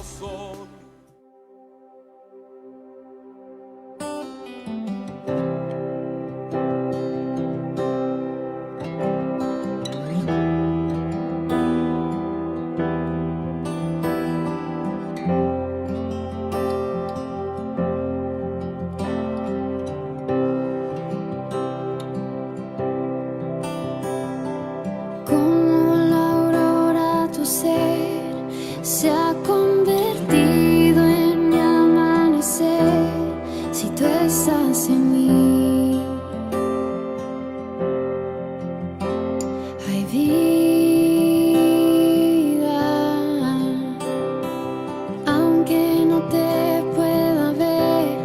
corazón. Se ha convertido en mi amanecer si tú estás en mí. Hay vida, aunque no te pueda ver,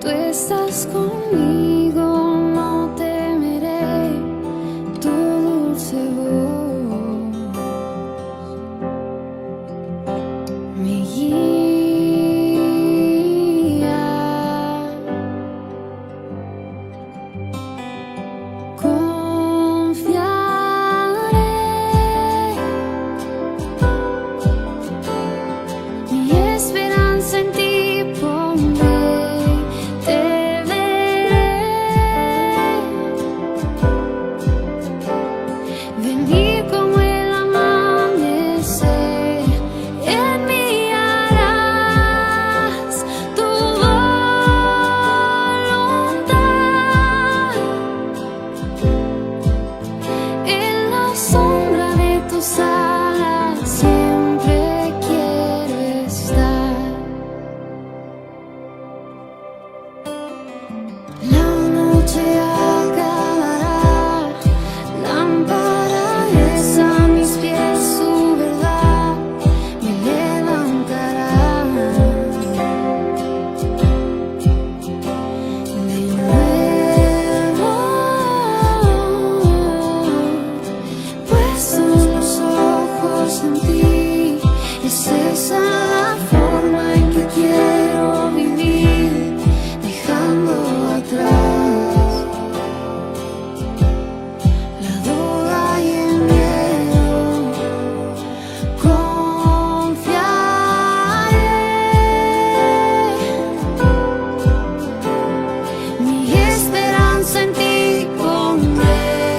tú estás conmigo, no temeré tu dulce voz. Me guía, confiaré, mi esperanza en ti pondré, te veré, venir como el amanecer. En mí harás tu voluntad, en la sombra de tus alas siempre quiero estar. La noche acabará, lámpara es a mis pies su verdad, me levantará de nuevo, puestos los ojos en ti, es esa la forma en que quiero vivir, dejando atrás la duda y el miedo. Confiaré, mi esperanza en ti pondré,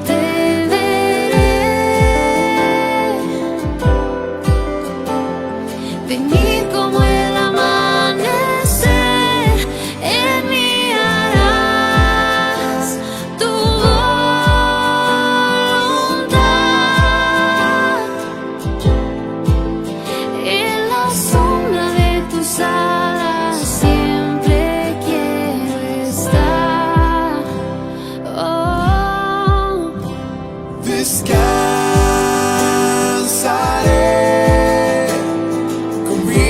te veré, venir como el amanecer. En mí harás tu voluntad, en la sombra de tus alas siempre quiero estar. Oh, Descansaré con mi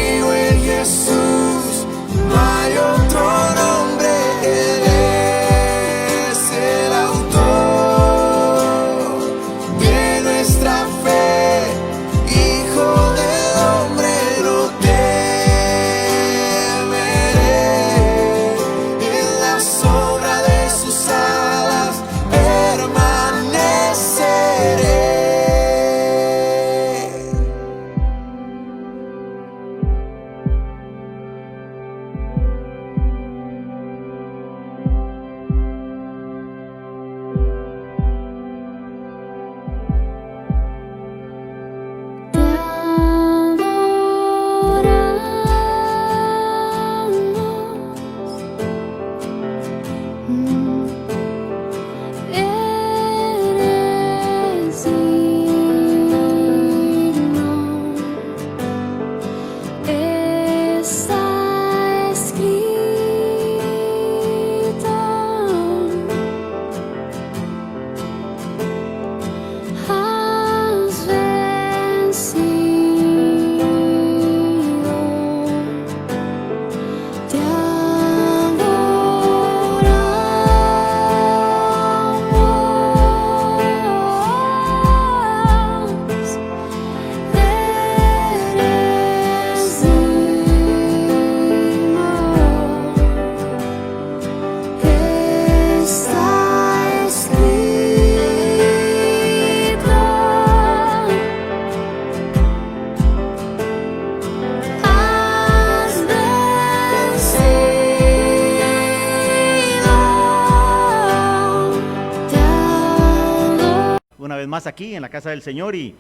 más aquí en la casa del Señor y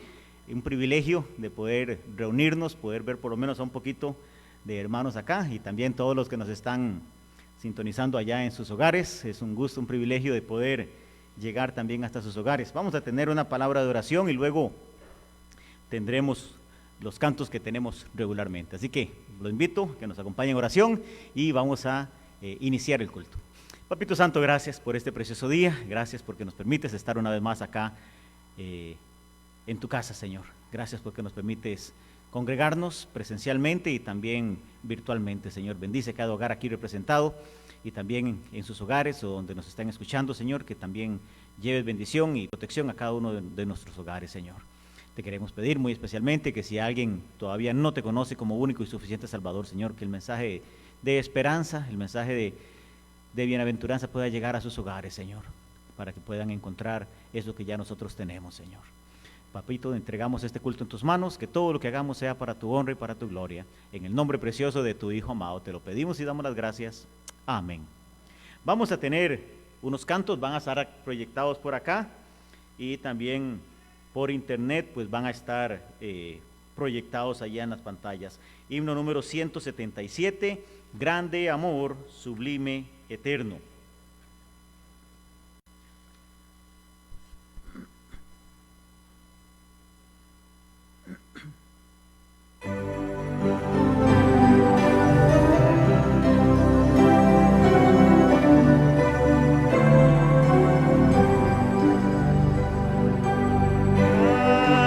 un privilegio de poder reunirnos, poder ver por lo menos a un poquito de hermanos acá y también todos los que nos están sintonizando allá en sus hogares. Es un gusto, un privilegio de poder llegar también hasta sus hogares. Vamos a tener una palabra de oración y luego tendremos los cantos que tenemos regularmente. Así que lo invito a que nos acompañen en oración y vamos a iniciar el culto. Papito Santo, gracias por este precioso día, gracias porque nos permites estar una vez más acá en tu casa, Señor. Gracias porque nos permites congregarnos presencialmente y también virtualmente, Señor. Bendice cada hogar aquí representado y también en sus hogares o donde nos están escuchando, Señor, que también lleves bendición y protección a cada uno de nuestros hogares, Señor. Te queremos pedir muy especialmente que si alguien todavía no te conoce como único y suficiente Salvador, Señor, que el mensaje de esperanza, el mensaje de bienaventuranza pueda llegar a sus hogares, Señor, para que puedan encontrar eso que ya nosotros tenemos, Señor. Papito, entregamos este culto en tus manos, que todo lo que hagamos sea para tu honra y para tu gloria. En el nombre precioso de tu Hijo amado, te lo pedimos y damos las gracias. Amén. Vamos a tener unos cantos, van a estar proyectados por acá y también por internet, pues van a estar proyectados allá en las pantallas. Himno número 177, Grande Amor, Sublime, Eterno.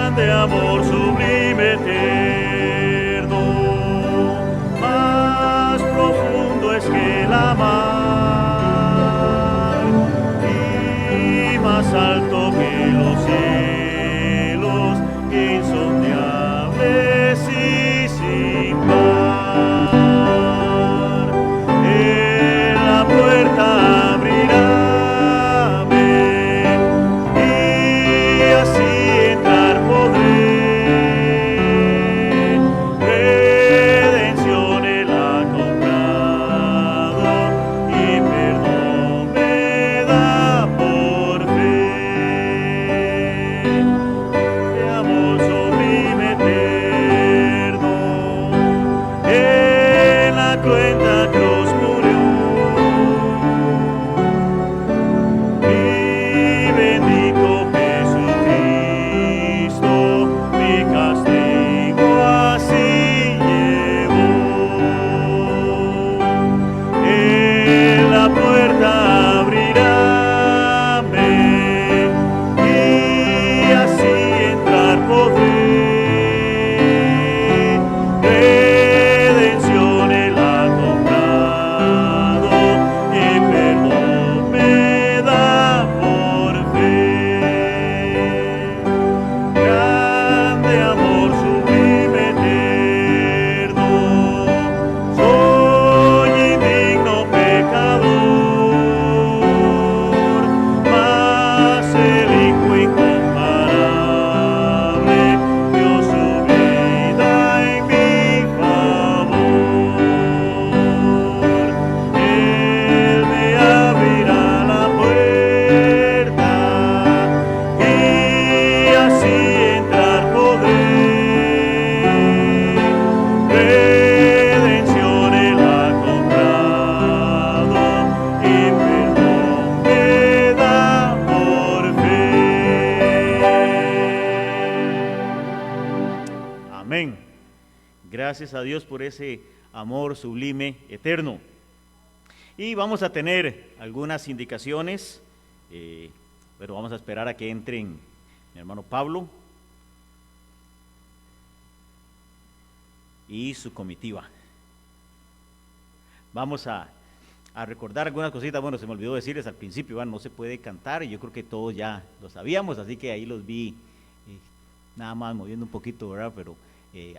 Grande amor, sublime, eterno, más profundo es que la mar y más alto que los cielos, insondables y sin par. En la puerta abrirame y así entrar podré. Redención Él ha comprado y perdón me da por fe. De amor sublime, eterno, en la cruenta cruz murió. Mi bendito Jesucristo, mi castigo así llevó. En la puerta abrirame y así entrar podré. Redención Él ha comprado y perdón me da por fe. Grande amor, sublime, eterno, soy indigno pecador, mas el Hijo incomparable dio su vida en mi favor. Él me abrirá la puerta y así entrar podré. Redención Él ha comprado y perdón me da por fe. Amén. Gracias a Dios por ese amor sublime, eterno. Y vamos a tener algunas indicaciones, pero vamos a esperar a que entren mi hermano Pablo y su comitiva. Vamos a recordar algunas cositas. Bueno, se me olvidó decirles al principio, no se puede cantar y yo creo que todos ya lo sabíamos, así que ahí los vi nada más moviendo un poquito, ¿verdad? Pero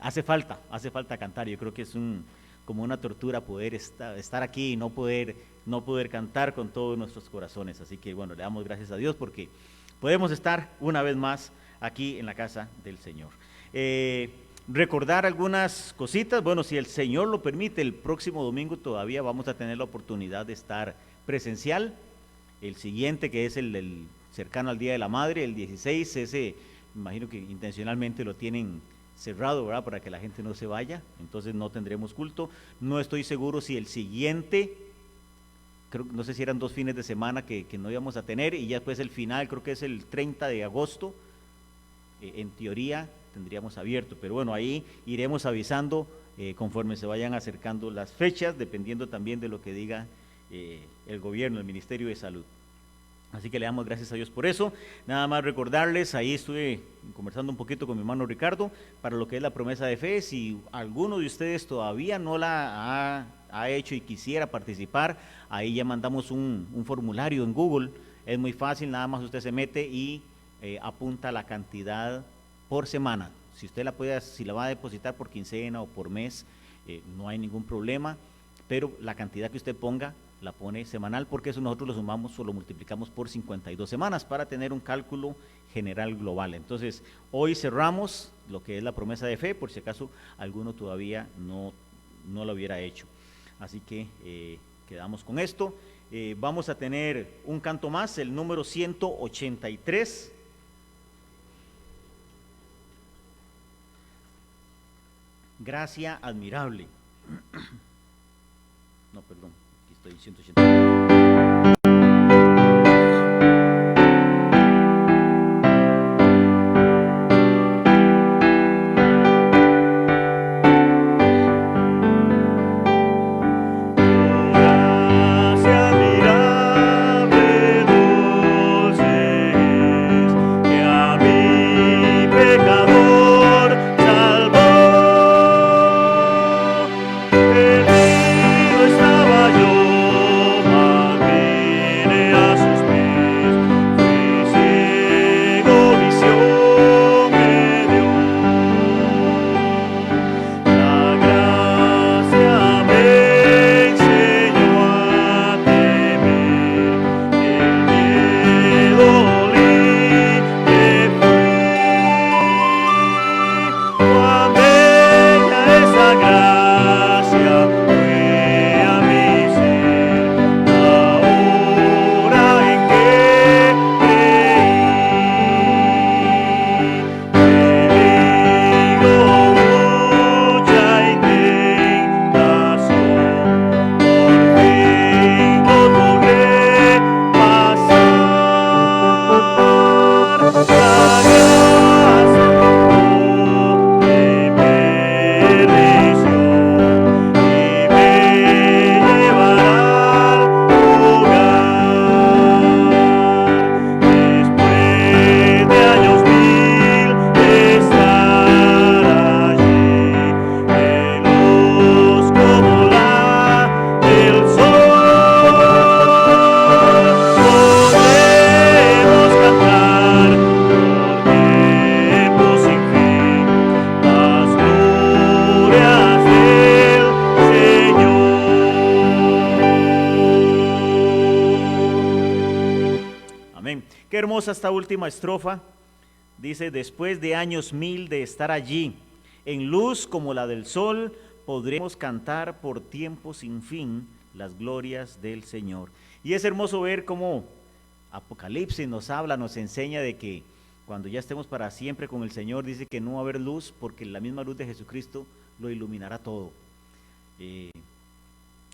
hace falta cantar. Yo creo que es como una tortura poder estar aquí y no poder cantar con todos nuestros corazones. Así que bueno, le damos gracias a Dios porque podemos estar una vez más aquí en la casa del Señor. Recordar algunas cositas. Bueno, si el Señor lo permite, el próximo domingo todavía vamos a tener la oportunidad de estar presencial. El siguiente, que es el cercano al Día de la Madre, el 16, ese, me imagino que intencionalmente lo tienen cerrado, ¿verdad? Para que la gente no se vaya, entonces no tendremos culto. No estoy seguro si el siguiente, no sé si eran 2 fines de semana que no íbamos a tener, y ya después el final, creo que es el 30 de agosto, en teoría tendríamos abierto, pero bueno, ahí iremos avisando conforme se vayan acercando las fechas, dependiendo también de lo que diga el gobierno, el Ministerio de Salud. Así que le damos gracias a Dios por eso. Nada más recordarles, ahí estuve conversando un poquito con mi hermano Ricardo, para lo que es la promesa de fe. Si alguno de ustedes todavía no la ha hecho y quisiera participar, ahí ya mandamos un formulario en Google. Es muy fácil, nada más usted se mete y apunta la cantidad por semana. Si usted si la va a depositar por quincena o por mes, no hay ningún problema, pero la cantidad que usted ponga, la pone semanal, porque eso nosotros lo sumamos o lo multiplicamos por 52 semanas para tener un cálculo general global. Entonces, hoy cerramos lo que es la promesa de fe, por si acaso alguno todavía no lo hubiera hecho. Así que quedamos con esto. Vamos a tener un canto más, el número 183. Gracia admirable. No, perdón, aquí estoy 183. Qué hermosa esta última estrofa. Dice: después de años 1000 de estar allí, en luz como la del sol, podremos cantar por tiempo sin fin las glorias del Señor. Y es hermoso ver cómo Apocalipsis nos habla, nos enseña de que cuando ya estemos para siempre con el Señor, dice que no va a haber luz, porque la misma luz de Jesucristo lo iluminará todo.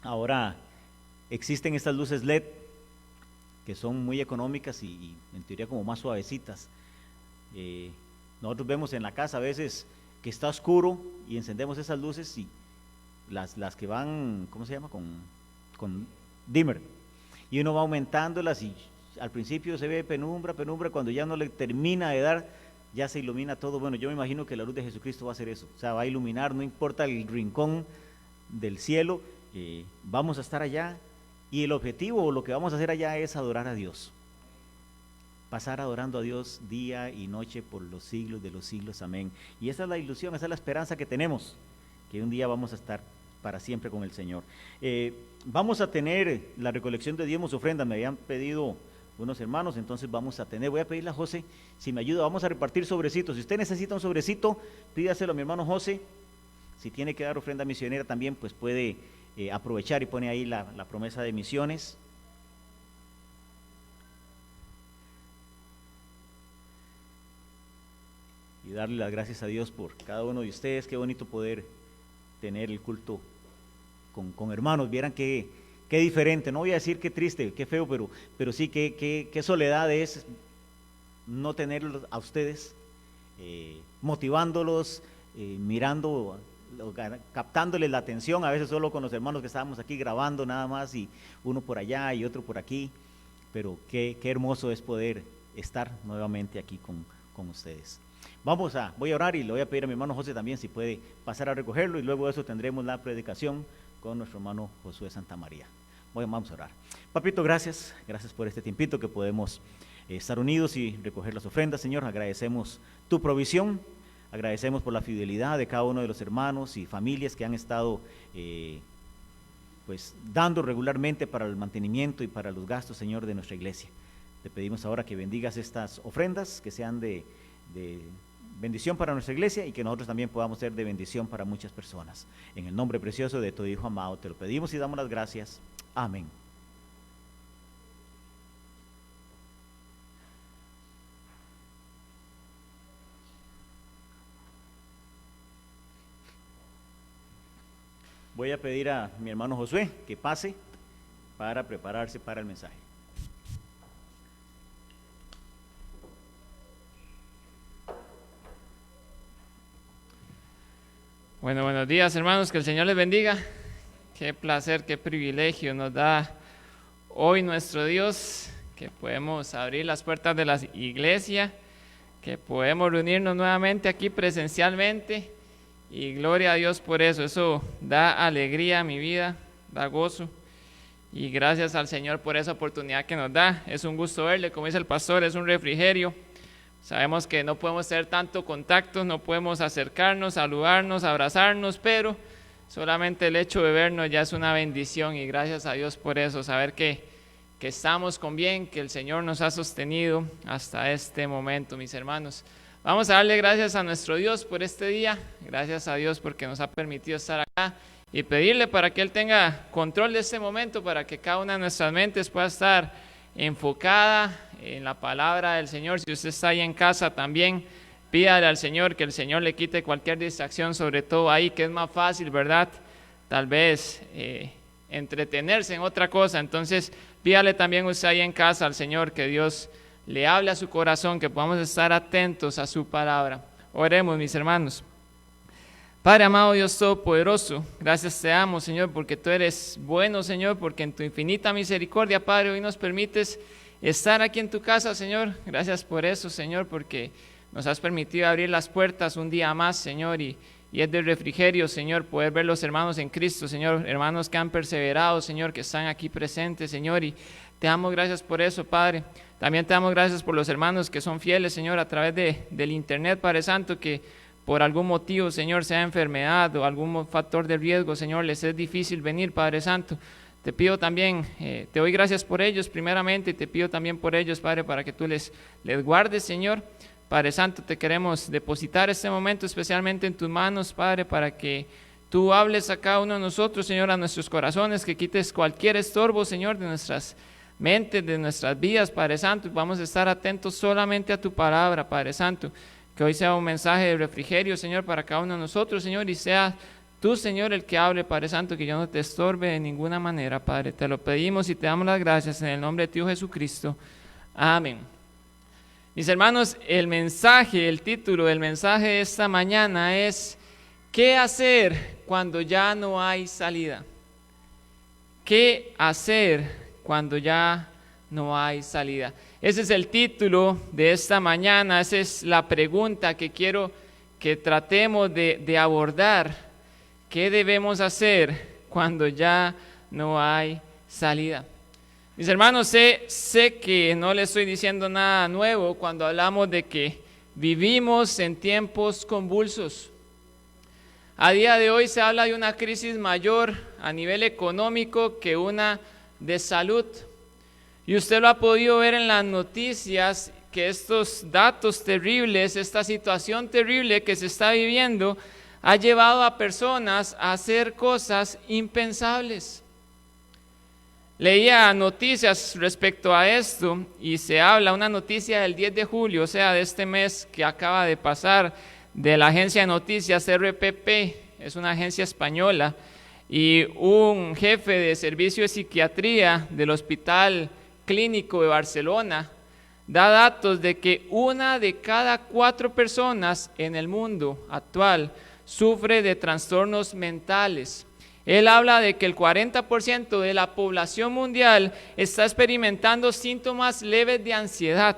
Ahora existen estas luces LED que son muy económicas y en teoría como más suavecitas. Nosotros vemos en la casa a veces que está oscuro y encendemos esas luces y las que van, ¿cómo se llama? Con dimmer, y uno va aumentándolas y al principio se ve penumbra, cuando ya no le termina de dar, ya se ilumina todo. Bueno, yo me imagino que la luz de Jesucristo va a hacer eso, o sea, va a iluminar, no importa el rincón del cielo, vamos a estar allá, y el objetivo, o lo que vamos a hacer allá, es adorar a Dios, pasar adorando a Dios día y noche por los siglos de los siglos, amén. Y esa es la ilusión, esa es la esperanza que tenemos, que un día vamos a estar para siempre con el Señor. Vamos a tener la recolección de diezmos, ofrendas, me habían pedido unos hermanos, entonces vamos a tener, voy a pedirle a José si me ayuda, vamos a repartir sobrecitos. Si usted necesita un sobrecito, pídaselo a mi hermano José. Si tiene que dar ofrenda misionera también, pues puede aprovechar y pone ahí la promesa de misiones. darle las gracias a Dios por cada uno de ustedes. Qué bonito poder tener el culto con hermanos. Vieran qué diferente, no voy a decir qué triste, qué feo, pero sí qué soledad es no tenerlos a ustedes, motivándolos, mirando, captándoles la atención, a veces solo con los hermanos que estábamos aquí grabando nada más, y uno por allá y otro por aquí, pero qué hermoso es poder estar nuevamente aquí con ustedes. Voy a orar y le voy a pedir a mi hermano José también si puede pasar a recogerlo, y luego de eso tendremos la predicación con nuestro hermano Josué Santa María. Vamos a orar. Papito, gracias por este tiempito que podemos estar unidos y recoger las ofrendas, Señor. Agradecemos tu provisión, agradecemos por la fidelidad de cada uno de los hermanos y familias que han estado pues dando regularmente para el mantenimiento y para los gastos, Señor, de nuestra iglesia. Te pedimos ahora que bendigas estas ofrendas, que sean de bendición para nuestra iglesia, y que nosotros también podamos ser de bendición para muchas personas. En el nombre precioso de tu Hijo amado te lo pedimos y damos las gracias. Amén. Voy a pedir a mi hermano Josué que pase para prepararse para el mensaje. Bueno, buenos días, hermanos, que el Señor les bendiga. Qué placer, qué privilegio nos da hoy nuestro Dios, que podemos abrir las puertas de la iglesia, que podemos reunirnos nuevamente aquí presencialmente, y gloria a Dios por eso da alegría a mi vida, da gozo, y gracias al Señor por esa oportunidad que nos da. Es un gusto verle, como dice el pastor, es un refrigerio. Sabemos que no podemos tener tanto contacto, no podemos acercarnos, saludarnos, abrazarnos, pero solamente el hecho de vernos ya es una bendición, y gracias a Dios por eso, saber que estamos con bien, que el Señor nos ha sostenido hasta este momento, mis hermanos. Vamos a darle gracias a nuestro Dios por este día, gracias a Dios porque nos ha permitido estar acá, y pedirle para que Él tenga control de este momento, para que cada una de nuestras mentes pueda estar enfocada en la palabra del Señor. Si usted está ahí en casa también, pídale al Señor que el Señor le quite cualquier distracción, sobre todo ahí que es más fácil, ¿verdad? Tal vez entretenerse en otra cosa. Entonces pídale también usted ahí en casa al Señor que Dios le hable a su corazón, que podamos estar atentos a su palabra. Oremos, mis hermanos. Padre amado, Dios Todopoderoso, gracias te damos, Señor, porque tú eres bueno, Señor, porque en tu infinita misericordia, Padre, hoy nos permites estar aquí en tu casa, Señor. Gracias por eso, Señor, porque nos has permitido abrir las puertas un día más, Señor, y es de refrigerio, Señor, poder ver los hermanos en Cristo, Señor, hermanos que han perseverado, Señor, que están aquí presentes, Señor, y te damos gracias por eso, Padre. También te damos gracias por los hermanos que son fieles, Señor, a través del internet, Padre Santo, que por algún motivo, Señor, sea enfermedad o algún factor de riesgo, Señor, les es difícil venir, Padre Santo. Te pido también, te doy gracias por ellos primeramente, y te pido también por ellos, Padre, para que tú les guardes, Señor. Padre Santo, te queremos depositar este momento especialmente en tus manos, Padre, para que tú hables a cada uno de nosotros, Señor, a nuestros corazones, que quites cualquier estorbo, Señor, de nuestras mentes, de nuestras vidas, Padre Santo, y vamos a estar atentos solamente a tu palabra, Padre Santo. Que hoy sea un mensaje de refrigerio, Señor, para cada uno de nosotros, Señor, y sea tú, Señor, el que hable, Padre Santo, que yo no te estorbe de ninguna manera, Padre. Te lo pedimos y te damos las gracias en el nombre de tu Hijo Jesucristo. Amén. Mis hermanos, el título del mensaje de esta mañana es ¿qué hacer cuando ya no hay salida? ¿Qué hacer cuando ya no hay salida? Ese es el título de esta mañana, esa es la pregunta que quiero que tratemos de abordar. ¿Qué debemos hacer cuando ya no hay salida? Mis hermanos, sé que no les estoy diciendo nada nuevo cuando hablamos de que vivimos en tiempos convulsos. A día de hoy se habla de una crisis mayor a nivel económico que una de salud. Y usted lo ha podido ver en las noticias, que estos datos terribles, esta situación terrible que se está viviendo, ha llevado a personas a hacer cosas impensables. leía noticias respecto a esto y se habla, una noticia del 10 de julio, o sea, de este mes que acaba de pasar, de la agencia de noticias RPP, es una agencia española, y un jefe de servicio de psiquiatría del Hospital Clínico de Barcelona da datos de que 1 de cada 4 personas en el mundo actual sufre de trastornos mentales. Él habla de que el 40% de la población mundial está experimentando síntomas leves de ansiedad.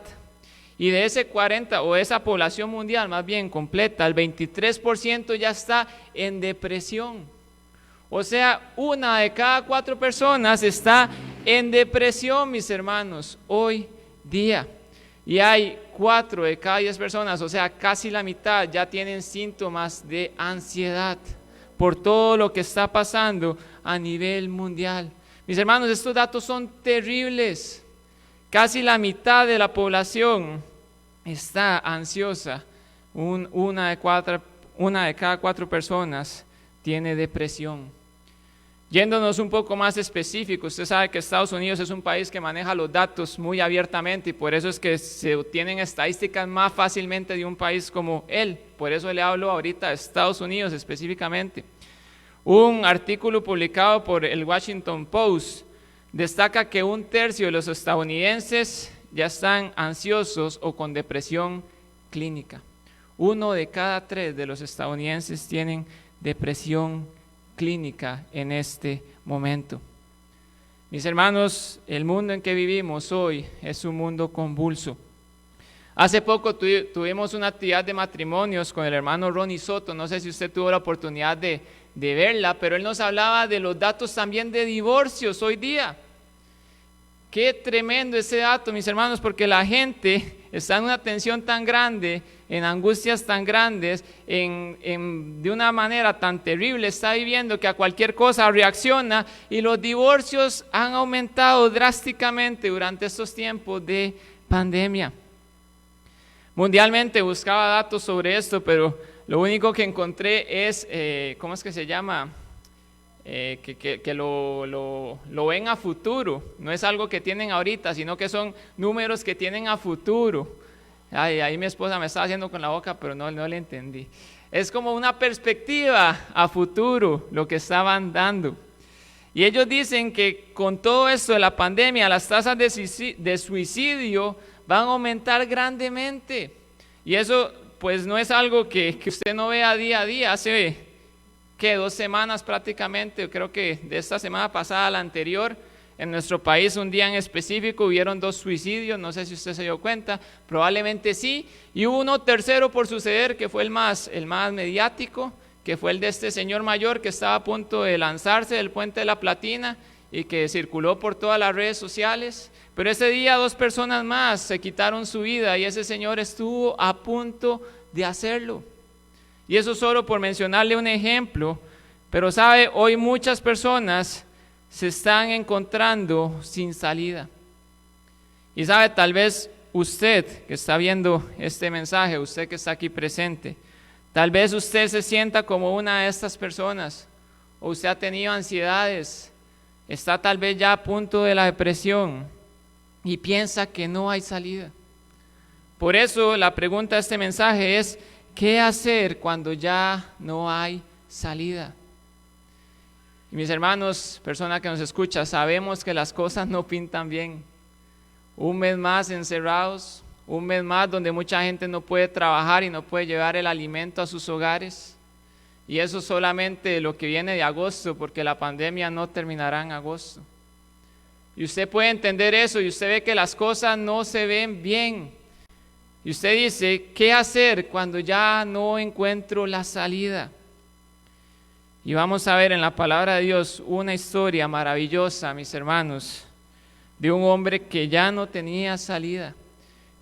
Y de ese 40, o esa población mundial más bien completa, el 23% ya está en depresión. O sea, 1 de cada 4 personas está en depresión, mis hermanos, hoy día. Y hay 4 de cada 10 personas, o sea, casi la mitad ya tienen síntomas de ansiedad por todo lo que está pasando a nivel mundial. Mis hermanos, estos datos son terribles. Casi la mitad de la población está ansiosa. Una de cada 4 personas tiene depresión. Yéndonos un poco más específico, usted sabe que Estados Unidos es un país que maneja los datos muy abiertamente y por eso es que se obtienen estadísticas más fácilmente de un país como él. Por eso le hablo ahorita de Estados Unidos específicamente. Un artículo publicado por el Washington Post destaca que 1/3 de los estadounidenses ya están ansiosos o con depresión clínica. 1 de cada 3 de los estadounidenses tienen depresión clínica en este momento. Mis hermanos, el mundo en que vivimos hoy es un mundo convulso. Hace poco tuvimos una actividad de matrimonios con el hermano Ronnie Soto, no sé si usted tuvo la oportunidad de verla, pero él nos hablaba de los datos también de divorcios hoy día. Qué tremendo ese dato, mis hermanos, porque la gente está en una tensión tan grande, en angustias tan grandes, de una manera tan terrible, está viviendo que a cualquier cosa reacciona, y los divorcios han aumentado drásticamente durante estos tiempos de pandemia. Mundialmente buscaba datos sobre esto, pero lo único que encontré es, ¿cómo es que se llama? Que lo ven a futuro, no es algo que tienen ahorita, sino que son números que tienen a futuro. Ahí mi esposa me estaba haciendo con la boca, pero no le entendí. Es como una perspectiva a futuro lo que estaban dando. Y ellos dicen que con todo esto de la pandemia, las tasas de suicidio van a aumentar grandemente. Y eso pues no es algo que usted no vea día a día. Hace 2 semanas prácticamente, creo que de esta semana pasada a la anterior, en nuestro país un día en específico hubieron 2 suicidios, no sé si usted se dio cuenta, probablemente sí, y hubo uno tercero por suceder que fue el más mediático, que fue el de este señor mayor que estaba a punto de lanzarse del puente de la Platina y que circuló por todas las redes sociales. Pero ese día 2 personas más se quitaron su vida y ese señor estuvo a punto de hacerlo. Y eso solo por mencionarle un ejemplo, pero sabe, hoy muchas personas se están encontrando sin salida. Y sabe, tal vez usted que está viendo este mensaje, usted que está aquí presente, tal vez usted se sienta como una de estas personas, o usted ha tenido ansiedades, está tal vez ya a punto de la depresión y piensa que no hay salida. Por eso la pregunta de este mensaje es: ¿qué hacer cuando ya no hay salida? Y mis hermanos, persona que nos escucha, sabemos que las cosas no pintan bien. Un mes más encerrados, un mes más donde mucha gente no puede trabajar y no puede llevar el alimento a sus hogares. Y eso solamente lo que viene de agosto, porque la pandemia no terminará en agosto. Y usted puede entender eso y usted ve que las cosas no se ven bien. Y usted dice: ¿qué hacer cuando ya no encuentro la salida? Y vamos a ver en la palabra de Dios una historia maravillosa, mis hermanos, de un hombre que ya no tenía salida.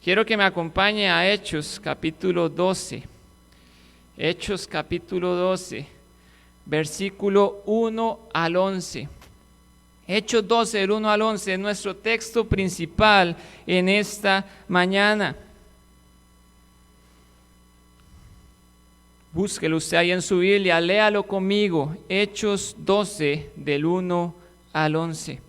Quiero que me acompañe a Hechos capítulo 12. Hechos capítulo 12, versículo 1 al 11. Hechos 12, del 1 al 11, es nuestro texto principal en esta mañana. Búsquelo usted ahí en su Biblia, léalo conmigo. Hechos 12, del 1 al 11.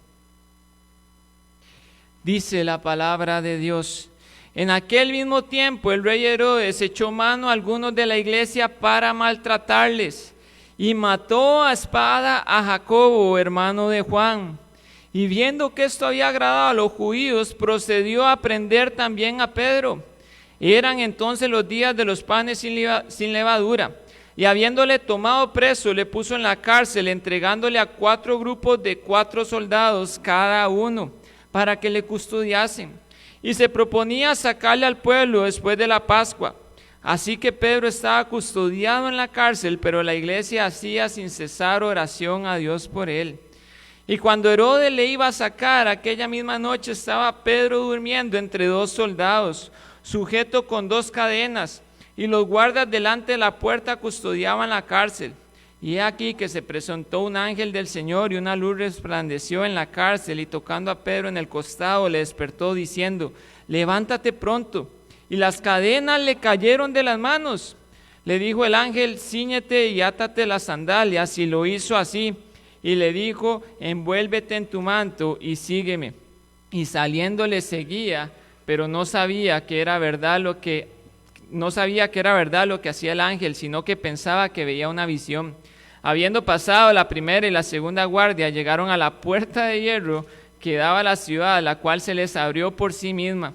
Dice la palabra de Dios: en aquel mismo tiempo el rey Herodes echó mano a algunos de la iglesia para maltratarles, y mató a espada a Jacobo, hermano de Juan. Y viendo que esto había agradado a los judíos, procedió a prender también a Pedro. Eran entonces los días de los panes sin levadura. Y habiéndole tomado preso, le puso en la cárcel, entregándole a 4 grupos de 4 soldados cada uno, para que le custodiasen. Y se proponía sacarle al pueblo después de la Pascua. Así que Pedro estaba custodiado en la cárcel, pero la iglesia hacía sin cesar oración a Dios por él. Y cuando Herodes le iba a sacar, aquella misma noche estaba Pedro durmiendo entre 2 soldados, sujeto con 2 cadenas, y los guardas delante de la puerta custodiaban la cárcel. Y he aquí que se presentó un ángel del Señor, y una luz resplandeció en la cárcel, y tocando a Pedro en el costado le despertó diciendo: levántate pronto. Y las cadenas le cayeron de las manos. Le dijo el ángel: cíñete y átate las sandalias. Y lo hizo así. Y le dijo: envuélvete en tu manto y sígueme. Y saliendo le seguía, pero no sabía que era verdad lo que hacía el ángel, sino que pensaba que veía una visión. Habiendo pasado la primera y la segunda guardia, llegaron a la puerta de hierro que daba a la ciudad, la cual se les abrió por sí misma.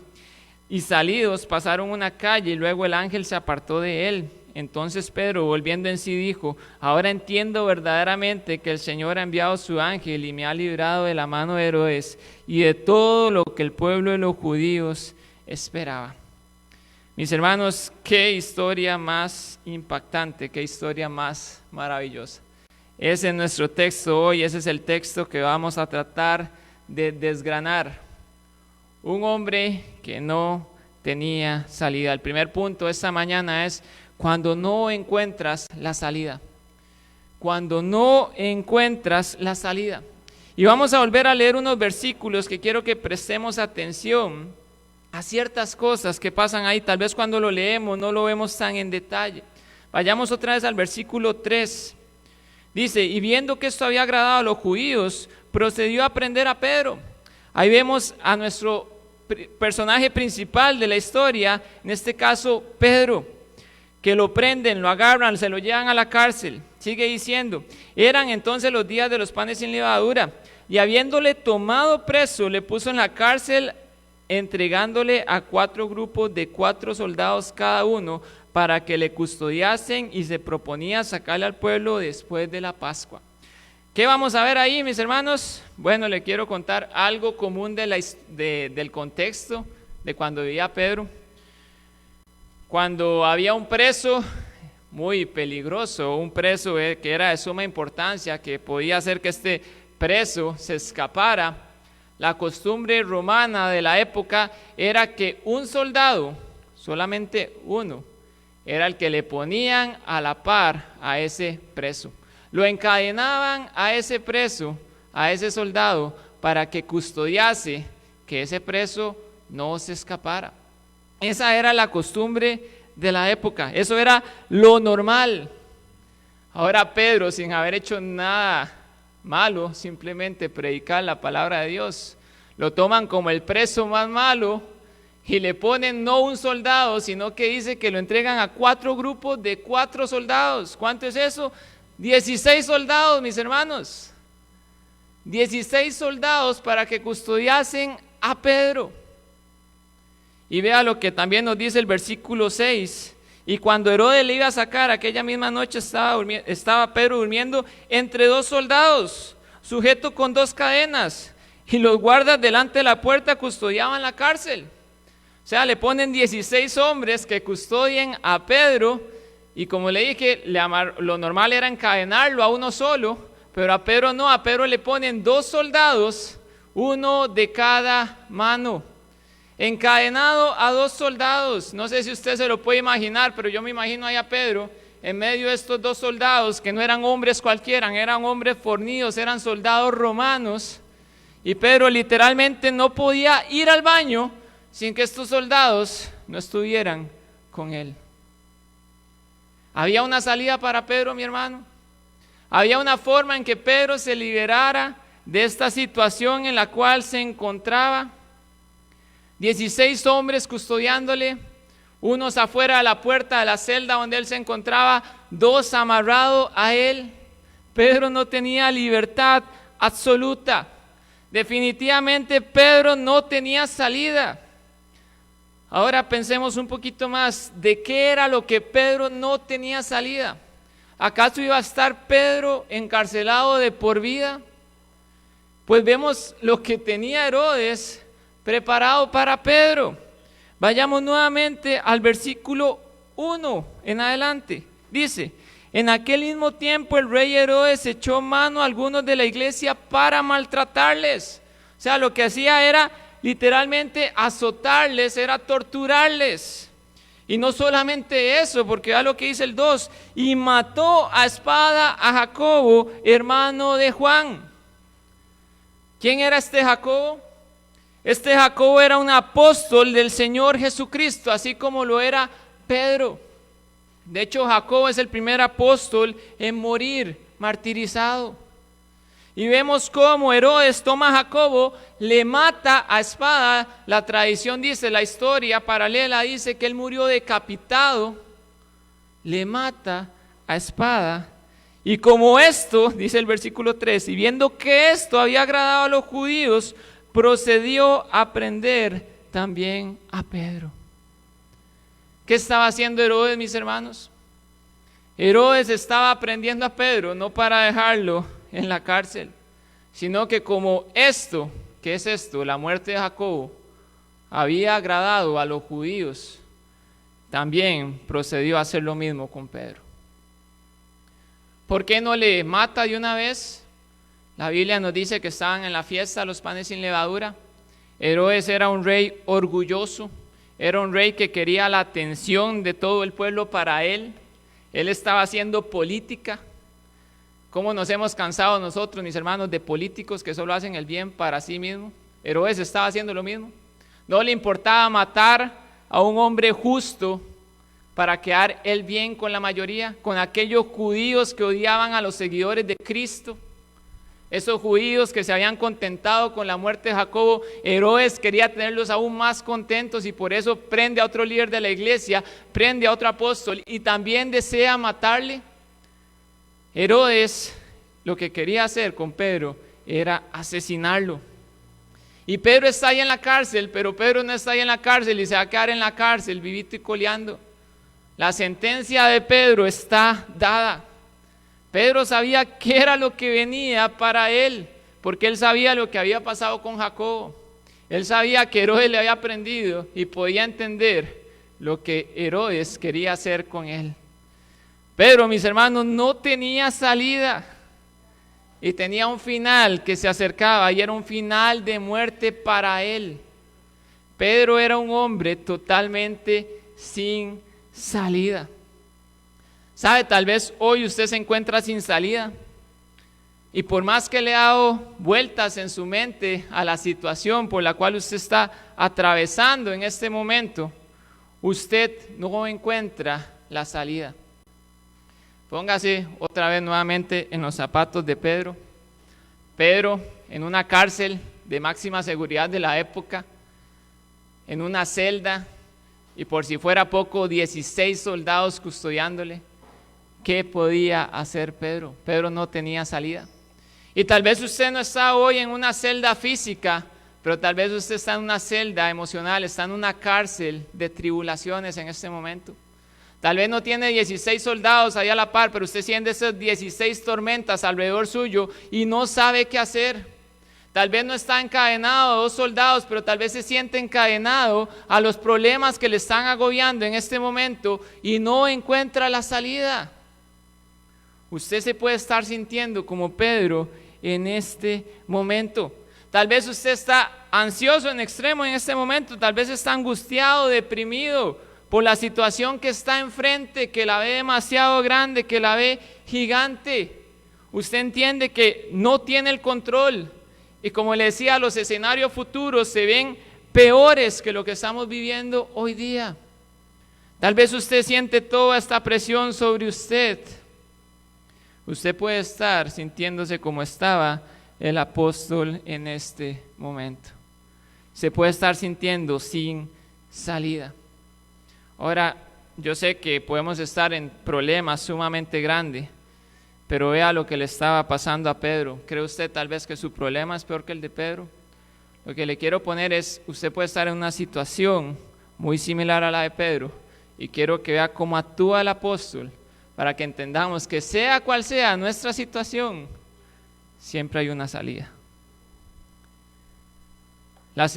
Y salidos pasaron una calle, y luego el ángel se apartó de él. Entonces Pedro, volviendo en sí, dijo: ahora entiendo verdaderamente que el Señor ha enviado su ángel y me ha librado de la mano de Herodes y de todo lo que el pueblo de los judíos esperaba. Mis hermanos, qué historia más impactante, qué historia más maravillosa. Ese es nuestro texto hoy, ese es el texto que vamos a tratar de desgranar. Un hombre que no tenía salida. El primer punto esta mañana es: cuando no encuentras la salida. Cuando no encuentras la salida. Y vamos a volver a leer unos versículos que quiero que prestemos atención a ciertas cosas que pasan ahí. Tal vez cuando lo leemos no lo vemos tan en detalle. Vayamos otra vez al versículo 3. Dice: y viendo que esto había agradado a los judíos, procedió a prender a Pedro. Ahí vemos a nuestro personaje principal de la historia, en este caso Pedro, que lo prenden, lo agarran, se lo llevan a la cárcel. Sigue diciendo: eran entonces los días de los panes sin levadura, y habiéndole tomado preso, le puso en la cárcel, entregándole a 4 grupos de 4 soldados cada uno, para que le custodiasen, y se proponía sacarle al pueblo después de la Pascua. ¿Qué vamos a ver ahí, mis hermanos? Bueno, le quiero contar algo común del contexto de cuando vivía Pedro. Cuando había un preso muy peligroso, un preso que era de suma importancia, que podía hacer que este preso se escapara, la costumbre romana de la época era que un soldado, solamente uno, era el que le ponían a la par a ese preso. Lo encadenaban a ese preso, a ese soldado, para que custodiase que ese preso no se escapara. Esa era la costumbre de la época, eso era lo normal. Ahora Pedro, sin haber hecho nada malo, simplemente predicar la palabra de Dios, lo toman como el preso más malo y le ponen no un soldado, sino que dice que lo entregan a 4 grupos de 4 soldados. ¿Cuánto es eso? 16 soldados, mis hermanos. 16 soldados para que custodiasen a Pedro. Y vea lo que también nos dice el versículo 6. Y cuando Herodes le iba a sacar, aquella misma noche estaba Pedro durmiendo entre 2 soldados, sujeto con 2 cadenas. Y los guardas delante de la puerta custodiaban la cárcel. O sea, le ponen 16 hombres que custodien a Pedro. Y como le dije, lo normal era encadenarlo a uno solo, pero a Pedro no, a Pedro le ponen 2 soldados, uno de cada mano, encadenado a 2 soldados. No sé si usted se lo puede imaginar, pero yo me imagino ahí a Pedro en medio de estos 2 soldados, que no eran hombres cualquiera, eran hombres fornidos, eran soldados romanos, y Pedro literalmente no podía ir al baño sin que estos soldados no estuvieran con él. ¿Había una salida para Pedro, mi hermano? ¿Había una forma en que Pedro se liberara de esta situación en la cual se encontraba? 16 hombres custodiándole, unos afuera de la puerta de la celda donde él se encontraba, 2 amarrados a él. Pedro no tenía libertad absoluta. Definitivamente Pedro no tenía salida. Ahora pensemos un poquito más, ¿de qué era lo que Pedro no tenía salida? ¿Acaso iba a estar Pedro encarcelado de por vida? Pues vemos lo que tenía Herodes preparado para Pedro. Vayamos nuevamente al versículo 1 en adelante. Dice: en aquel mismo tiempo el rey Herodes echó mano a algunos de la iglesia para maltratarles. O sea, lo que hacía era literalmente azotarles, era torturarles. Y no solamente eso, porque vea lo que dice el 2: y mató a espada a Jacobo, hermano de Juan. ¿Quién era este Jacobo? Este Jacobo era un apóstol del Señor Jesucristo, así como lo era Pedro. De hecho, Jacobo es el primer apóstol en morir martirizado. Y vemos cómo Herodes toma a Jacobo, le mata a espada. La tradición dice, la historia paralela dice que él murió decapitado. Le mata a espada. Y como esto, dice el versículo 3, y viendo que esto había agradado a los judíos, procedió a prender también a Pedro. ¿Qué estaba haciendo Herodes, mis hermanos? Herodes estaba prendiendo a Pedro, no para dejarlo en la cárcel, sino que como esto, ¿qué es esto? La muerte de Jacobo había agradado a los judíos, también procedió a hacer lo mismo con Pedro. ¿Por qué no le mata de una vez? La Biblia nos dice que estaban en la fiesta de los panes sin levadura. Herodes era un rey orgulloso, era un rey que quería la atención de todo el pueblo para él. Él estaba haciendo política. ¿Cómo nos hemos cansado nosotros, mis hermanos, de políticos que solo hacen el bien para sí mismos? Herodes estaba haciendo lo mismo. No le importaba matar a un hombre justo para quedar él bien con la mayoría, con aquellos judíos que odiaban a los seguidores de Cristo. Esos judíos que se habían contentado con la muerte de Jacobo, Herodes quería tenerlos aún más contentos y por eso prende a otro líder de la iglesia, prende a otro apóstol y también desea matarle. Herodes lo que quería hacer con Pedro era asesinarlo. Y Pedro está ahí en la cárcel, pero Pedro no está ahí en la cárcel y se va a quedar en la cárcel vivito y coleando. La sentencia de Pedro está dada. Pedro sabía qué era lo que venía para él, porque él sabía lo que había pasado con Jacobo. Él sabía que Herodes le había aprendido y podía entender lo que Herodes quería hacer con él. Pedro, mis hermanos, no tenía salida y tenía un final que se acercaba y era un final de muerte para él. Pedro era un hombre totalmente sin salida. ¿Sabe? Tal vez hoy usted se encuentra sin salida y por más que le ha dado vueltas en su mente a la situación por la cual usted está atravesando en este momento, usted no encuentra la salida. Póngase otra vez nuevamente en los zapatos de Pedro. Pedro en una cárcel de máxima seguridad de la época, en una celda y por si fuera poco 16 soldados custodiándole. ¿Qué podía hacer Pedro? Pedro no tenía salida. Y tal vez usted no está hoy en una celda física, pero tal vez usted está en una celda emocional, está en una cárcel de tribulaciones en este momento. Tal vez no tiene 16 soldados ahí a la par, pero usted siente esas 16 tormentas alrededor suyo y no sabe qué hacer. Tal vez no está encadenado a 2 soldados, pero tal vez se siente encadenado a los problemas que le están agobiando en este momento y no encuentra la salida. Usted se puede estar sintiendo como Pedro en este momento. Tal vez usted está ansioso en extremo en este momento, tal vez está angustiado, deprimido por la situación que está enfrente, que la ve demasiado grande, que la ve gigante. Usted entiende que no tiene el control y como le decía, los escenarios futuros se ven peores que lo que estamos viviendo hoy día. Tal vez usted siente toda esta presión sobre usted. Usted puede estar sintiéndose como estaba el apóstol en este momento, se puede estar sintiendo sin salida. Ahora, yo sé que podemos estar en problemas sumamente grandes, pero vea lo que le estaba pasando a Pedro. ¿Cree usted tal vez que su problema es peor que el de Pedro? Lo que le quiero poner es, usted puede estar en una situación muy similar a la de Pedro, y quiero que vea cómo actúa el apóstol, para que entendamos que sea cual sea nuestra situación, siempre hay una salida.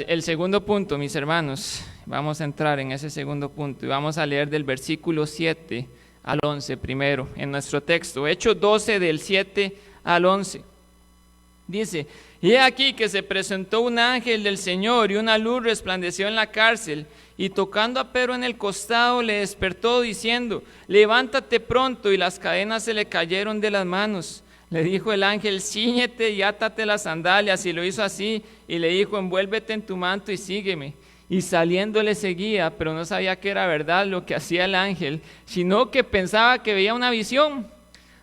El segundo punto, mis hermanos, vamos a entrar en ese segundo punto y vamos a leer del versículo 7 al 11 primero en nuestro texto. Hechos 12 del 7 al 11. Dice: y he aquí que se presentó un ángel del Señor y una luz resplandeció en la cárcel, y tocando a Pedro en el costado le despertó diciendo: levántate pronto, y las cadenas se le cayeron de las manos. Le dijo el ángel: cíñete y átate las sandalias, y lo hizo así, y le dijo: envuélvete en tu manto y sígueme. Y saliendo le seguía, pero no sabía que era verdad lo que hacía el ángel, sino que pensaba que veía una visión.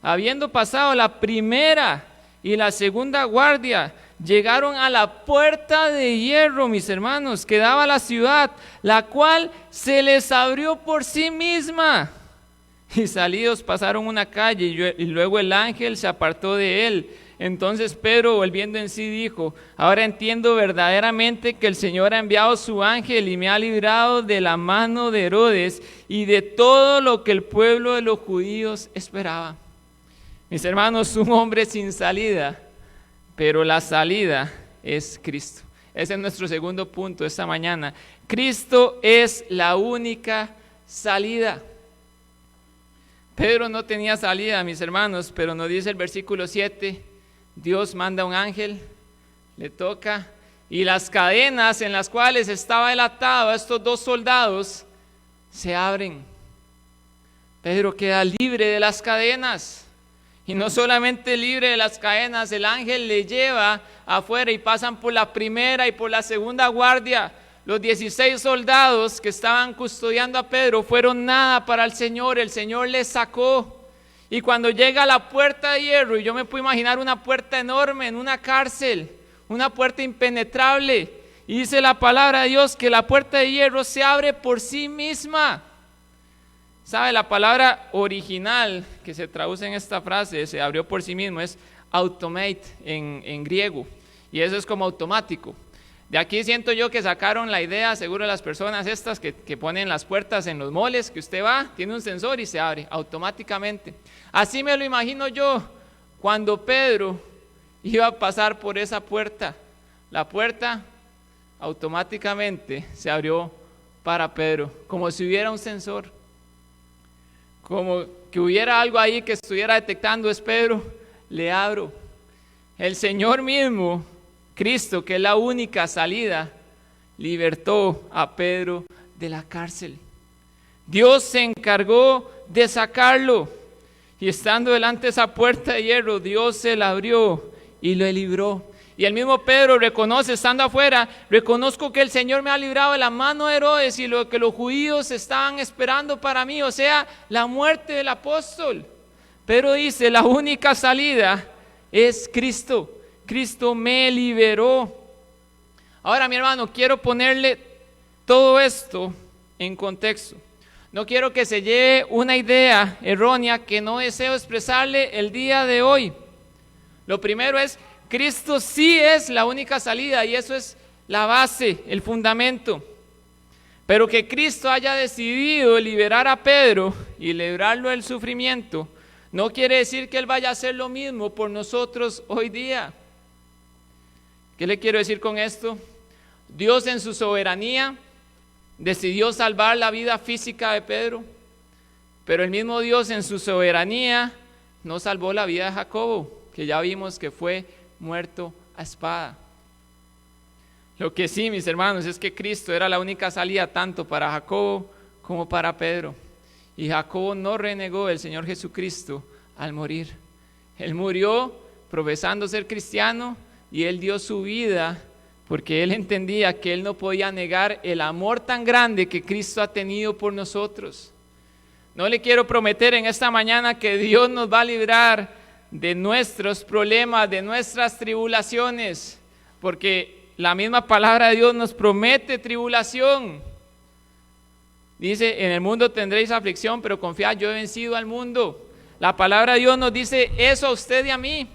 Habiendo pasado la primera y la segunda guardia, llegaron a la puerta de hierro, mis hermanos, que daba a la ciudad, la cual se les abrió por sí misma. Y salidos pasaron una calle, y luego el ángel se apartó de él. Entonces Pedro, volviendo en sí, dijo: ahora entiendo verdaderamente que el Señor ha enviado su ángel y me ha librado de la mano de Herodes y de todo lo que el pueblo de los judíos esperaba. Mis hermanos, un hombre sin salida, pero la salida es Cristo. Ese es nuestro segundo punto esta mañana. Cristo es la única salida. Pedro no tenía salida, mis hermanos, pero nos dice el versículo 7, Dios manda un ángel, le toca, y las cadenas en las cuales estaba él atado a estos dos soldados se abren. Pedro queda libre de las cadenas, y no solamente libre de las cadenas, el ángel le lleva afuera y pasan por la primera y por la segunda guardia. Los 16 soldados que estaban custodiando a Pedro fueron nada para el Señor les sacó. Y cuando llega a la puerta de hierro, y yo me puedo imaginar una puerta enorme en una cárcel, una puerta impenetrable, y dice la palabra de Dios que la puerta de hierro se abre por sí misma. ¿Sabe? La palabra original que se traduce en esta frase, se abrió por sí mismo, es automate en griego, y eso es como automático. De aquí siento yo que sacaron la idea, seguro, las personas estas que ponen las puertas en los moles, que usted va, tiene un sensor y se abre automáticamente. Así me lo imagino yo, cuando Pedro iba a pasar por esa puerta, la puerta automáticamente se abrió para Pedro, como si hubiera un sensor, como que hubiera algo ahí que estuviera detectando: es Pedro, le abro. El Señor mismo, Cristo, que es la única salida, libertó a Pedro de la cárcel. Dios se encargó de sacarlo, y estando delante de esa puerta de hierro, Dios se la abrió y lo libró. Y el mismo Pedro reconoce, estando afuera: reconozco que el Señor me ha librado de la mano de Herodes y lo que los judíos estaban esperando para mí, o sea, la muerte del apóstol. Pedro dice: la única salida es Cristo. Cristo me liberó. Ahora, mi hermano, quiero ponerle todo esto en contexto. No quiero que se lleve una idea errónea que no deseo expresarle el día de hoy. Lo primero es: Cristo sí es la única salida, y eso es la base, el fundamento. Pero que Cristo haya decidido liberar a Pedro y librarlo del sufrimiento, no quiere decir que Él vaya a hacer lo mismo por nosotros hoy día. ¿Qué le quiero decir con esto? Dios, en su soberanía, decidió salvar la vida física de Pedro, pero el mismo Dios, en su soberanía, no salvó la vida de Jacobo, que ya vimos que fue muerto a espada. Lo que sí, mis hermanos, es que Cristo era la única salida tanto para Jacobo como para Pedro, y Jacobo no renegó del Señor Jesucristo al morir. Él murió profesando ser cristiano, y él dio su vida porque él entendía que él no podía negar el amor tan grande que Cristo ha tenido por nosotros. No le quiero prometer en esta mañana que Dios nos va a librar de nuestros problemas, de nuestras tribulaciones, porque la misma palabra de Dios nos promete tribulación. Dice, en el mundo tendréis aflicción, pero confiad, yo he vencido al mundo. La palabra de Dios nos dice eso a usted y a mí.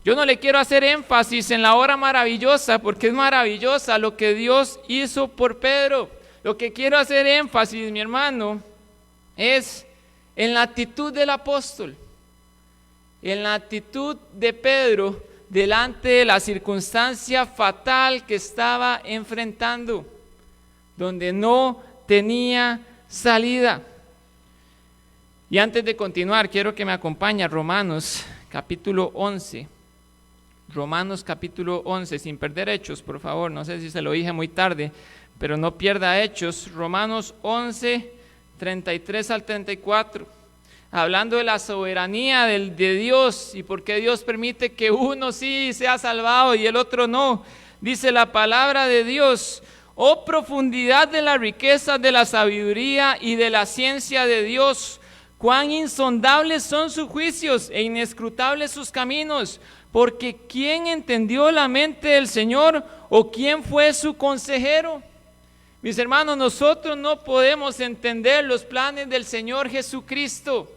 Yo no le quiero hacer énfasis en la obra maravillosa, porque es maravillosa lo que Dios hizo por Pedro. Lo que quiero hacer énfasis, mi hermano, es en la actitud del apóstol, en la actitud de Pedro delante de la circunstancia fatal que estaba enfrentando, donde no tenía salida. Y antes de continuar, quiero que me acompañe a Romanos capítulo 11. Romanos capítulo 11, sin perder Hechos, por favor. No sé si se lo dije muy tarde, pero no pierda Hechos. Romanos 11, 33 al 34. Hablando de la soberanía de Dios y por qué Dios permite que uno sí sea salvado y el otro no. Dice la palabra de Dios: oh profundidad de la riqueza de la sabiduría y de la ciencia de Dios, cuán insondables son sus juicios e inescrutables sus caminos, porque ¿quién entendió la mente del Señor o quién fue su consejero? Mis hermanos, nosotros no podemos entender los planes del Señor Jesucristo.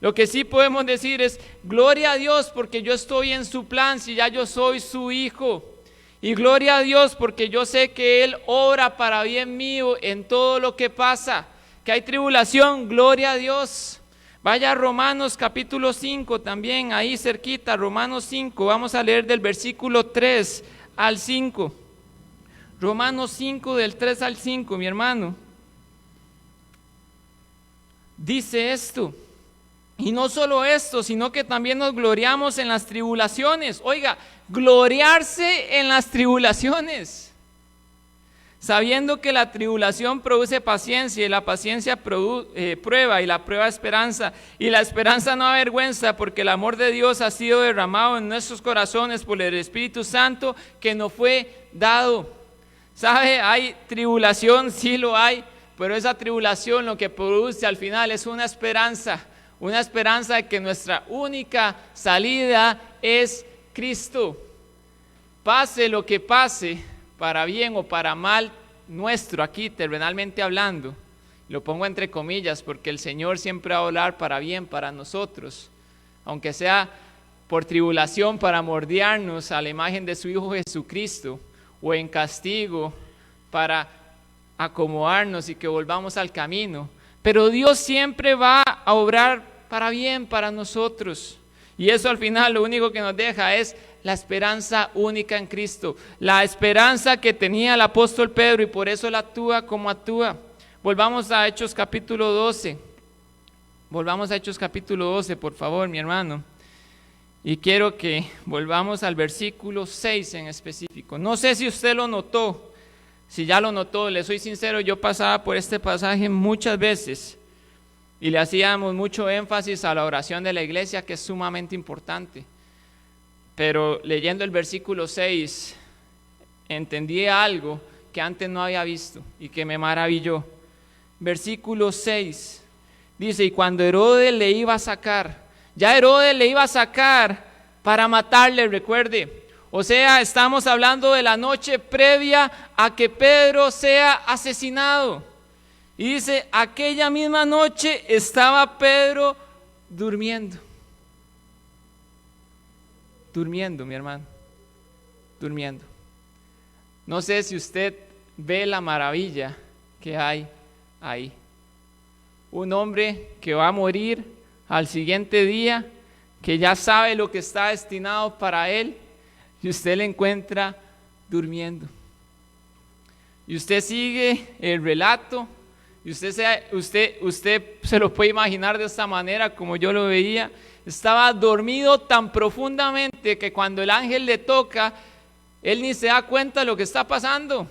Lo que sí podemos decir es: gloria a Dios porque yo estoy en su plan, si ya yo soy su hijo. Y gloria a Dios porque yo sé que Él obra para bien mío en todo lo que pasa. Que hay tribulación, gloria a Dios. Vaya a Romanos capítulo 5 también, ahí cerquita, Romanos 5. Vamos a leer del versículo 3 al 5. Romanos 5 del 3 al 5, mi hermano. Dice esto. Y no solo esto, sino que también nos gloriamos en las tribulaciones. Oiga, gloriarse en las tribulaciones. Sabiendo que la tribulación produce paciencia, y la paciencia prueba, y la prueba esperanza, y la esperanza no avergüenza, porque el amor de Dios ha sido derramado en nuestros corazones por el Espíritu Santo que nos fue dado. ¿Sabe? Hay tribulación, sí lo hay, pero esa tribulación lo que produce al final es una esperanza de que nuestra única salida es Cristo. Pase lo que pase, para bien o para mal nuestro, aquí terrenalmente hablando, lo pongo entre comillas porque el Señor siempre va a hablar para bien para nosotros, aunque sea por tribulación para moldearnos a la imagen de su Hijo Jesucristo, o en castigo para acomodarnos y que volvamos al camino, pero Dios siempre va a obrar para bien para nosotros. Y eso al final lo único que nos deja es la esperanza única en Cristo, la esperanza que tenía el apóstol Pedro, y por eso él actúa como actúa. Volvamos a Hechos capítulo 12. Volvamos a Hechos capítulo 12, por favor, mi hermano. Y quiero que volvamos al versículo 6 en específico. No sé si usted lo notó. Si ya lo notó, le soy sincero, yo pasaba por este pasaje muchas veces y le hacíamos mucho énfasis a la oración de la iglesia, que es sumamente importante. Pero leyendo el versículo 6, entendí algo que antes no había visto y que me maravilló. Versículo 6 dice: y cuando Herodes le iba a sacar, ya Herodes le iba a sacar para matarle, recuerde. O sea, estamos hablando de la noche previa a que Pedro sea asesinado. Y dice, aquella misma noche estaba Pedro durmiendo. Durmiendo, mi hermano. Durmiendo. No sé si usted ve la maravilla que hay ahí. Un hombre que va a morir al siguiente día, que ya sabe lo que está destinado para él, y usted le encuentra durmiendo. Y usted sigue el relato, y usted se lo puede imaginar de esta manera como yo lo veía. Estaba dormido tan profundamente que cuando el ángel le toca, él ni se da cuenta de lo que está pasando.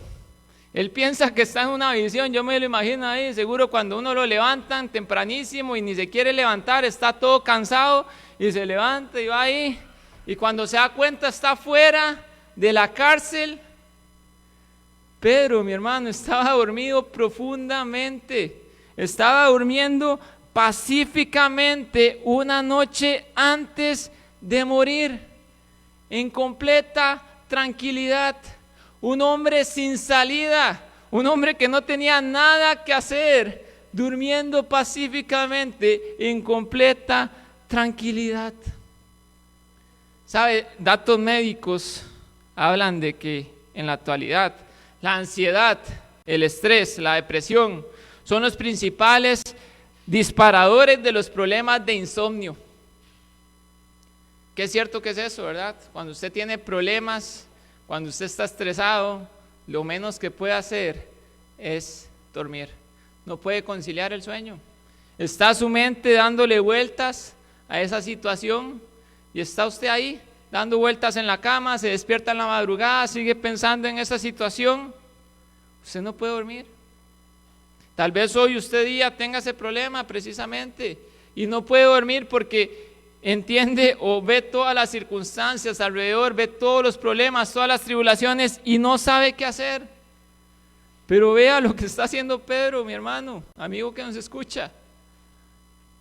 Él piensa que está en una visión. Yo me lo imagino ahí, seguro cuando uno lo levantan tempranísimo y ni se quiere levantar, está todo cansado y se levanta y va ahí, y cuando se da cuenta está fuera de la cárcel. Pedro, mi hermano, estaba dormido profundamente, estaba durmiendo pacíficamente una noche antes de morir, en completa tranquilidad. un hombre sin salida, un hombre que no tenía nada que hacer, durmiendo pacíficamente en completa tranquilidad. ¿Sabe? Datos médicos hablan de que en la actualidad la ansiedad, el estrés, la depresión son los principales disparadores de los problemas de insomnio. ¿Qué es cierto que es eso, verdad? Cuando usted tiene problemas, cuando usted está estresado, lo menos que puede hacer es dormir. No puede conciliar el sueño. Está su mente dándole vueltas a esa situación y está usted ahí dando vueltas en la cama, se despierta en la madrugada, sigue pensando en esa situación. Usted no puede dormir. Tal vez hoy usted día tenga ese problema precisamente y no puede dormir porque entiende o ve todas las circunstancias alrededor, ve todos los problemas, todas las tribulaciones y no sabe qué hacer. Pero vea lo que está haciendo Pedro, mi hermano, amigo que nos escucha.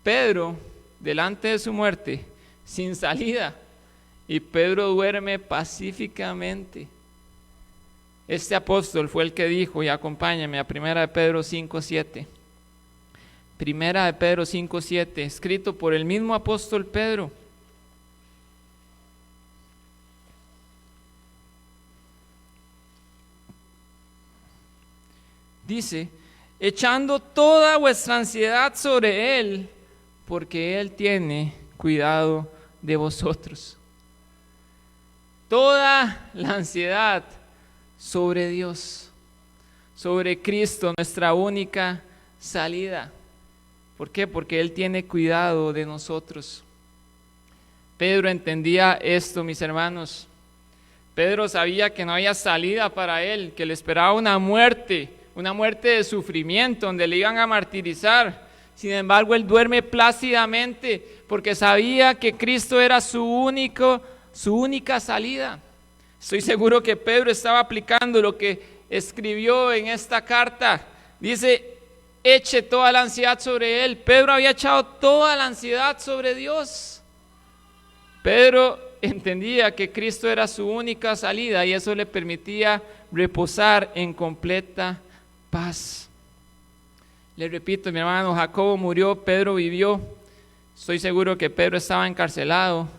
Pedro, delante de su muerte, sin salida, y Pedro duerme pacíficamente. Este apóstol fue el que dijo, y acompáñame a 1 de Pedro 5:7. 1 de Pedro 5:7, escrito por el mismo apóstol Pedro. Dice, echando toda vuestra ansiedad sobre Él, porque Él tiene cuidado de vosotros. Toda la ansiedad sobre Dios, sobre Cristo, nuestra única salida. ¿Por qué? Porque Él tiene cuidado de nosotros. Pedro entendía esto, mis hermanos. Pedro sabía que no había salida para él, que le esperaba una muerte de sufrimiento, donde le iban a martirizar. Sin embargo, él duerme plácidamente, porque sabía que Cristo era su única salida. Estoy seguro que Pedro estaba aplicando lo que escribió en esta carta. Dice, eche toda la ansiedad sobre Él. Pedro había echado toda la ansiedad sobre Dios. Pedro entendía que Cristo era su única salida y eso le permitía reposar en completa paz. Le repito, mi hermano, Jacobo murió, Pedro vivió. Estoy seguro que Pedro estaba encarcelado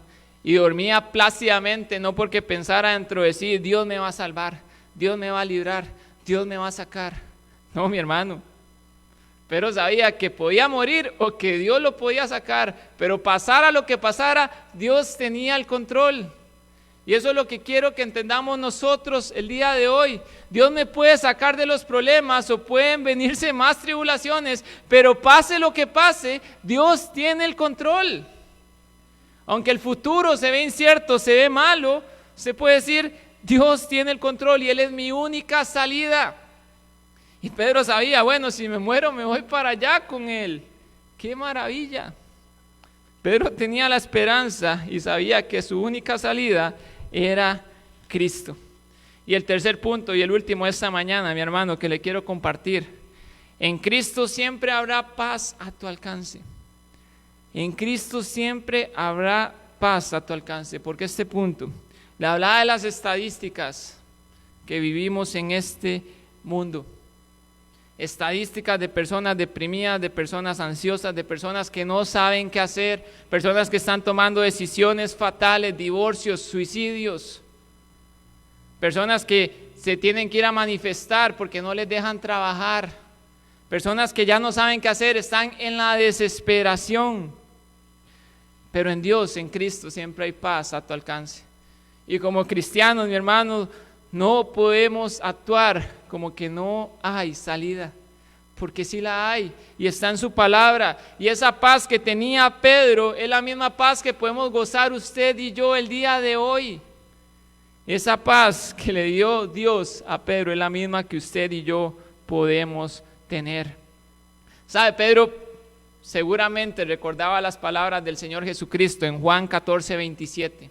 y dormía plácidamente, no porque pensara dentro de sí, Dios me va a salvar, Dios me va a librar, Dios me va a sacar. No, mi hermano. Pero sabía que podía morir o que Dios lo podía sacar, pero pasara lo que pasara, Dios tenía el control. Y eso es lo que quiero que entendamos nosotros el día de hoy. Dios me puede sacar de los problemas o pueden venirse más tribulaciones, pero pase lo que pase, Dios tiene el control. Aunque el futuro se ve incierto, se ve malo, se puede decir, Dios tiene el control y Él es mi única salida. Y Pedro sabía, bueno, si me muero me voy para allá con Él. ¡Qué maravilla! Pedro tenía la esperanza y sabía que su única salida era Cristo. Y el tercer punto y el último esta mañana, mi hermano, que le quiero compartir. En Cristo siempre habrá paz a tu alcance. En Cristo siempre habrá paz a tu alcance. Porque este punto, le hablaba de las estadísticas que vivimos en este mundo. Estadísticas de personas deprimidas, de personas ansiosas, de personas que no saben qué hacer, personas que están tomando decisiones fatales, divorcios, suicidios, personas que se tienen que ir a manifestar porque no les dejan trabajar, personas que ya no saben qué hacer, están en la desesperación. Pero en Dios, en Cristo, siempre hay paz a tu alcance. Y como cristianos, mi hermano, no podemos actuar como que no hay salida, porque sí la hay y está en su palabra. Y esa paz que tenía Pedro es la misma paz que podemos gozar usted y yo el día de hoy. Esa paz que le dio Dios a Pedro es la misma que usted y yo podemos tener. ¿Sabe? Pedro seguramente recordaba las palabras del Señor Jesucristo en Juan 14:27.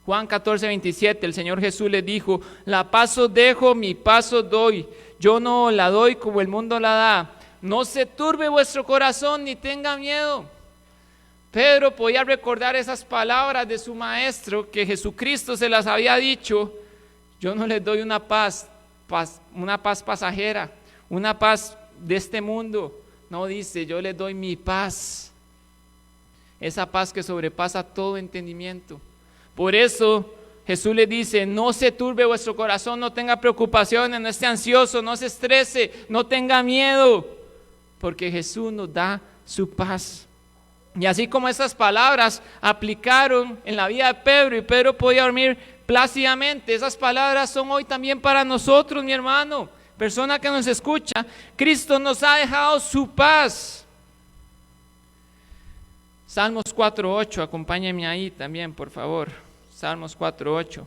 Juan 14:27, el Señor Jesús le dijo, la paz os dejo, mi paz os doy. Yo no la doy como el mundo la da. No se turbe vuestro corazón ni tenga miedo. Pedro podía recordar esas palabras de su maestro que Jesucristo se las había dicho Yo no les doy una paz pasajera, una paz de este mundo. No, dice, yo les doy mi paz. Esa paz que sobrepasa todo entendimiento. Por eso Jesús le dice, no se turbe vuestro corazón, no tenga preocupaciones, no esté ansioso, no se estrese, no tenga miedo, porque Jesús nos da su paz. Y así como esas palabras aplicaron en la vida de Pedro y Pedro podía dormir plácidamente, esas palabras son hoy también para nosotros, mi hermano, persona que nos escucha. Cristo nos ha dejado su paz. Salmos 4:8, acompáñenme ahí también, por favor. Salmos 4:8.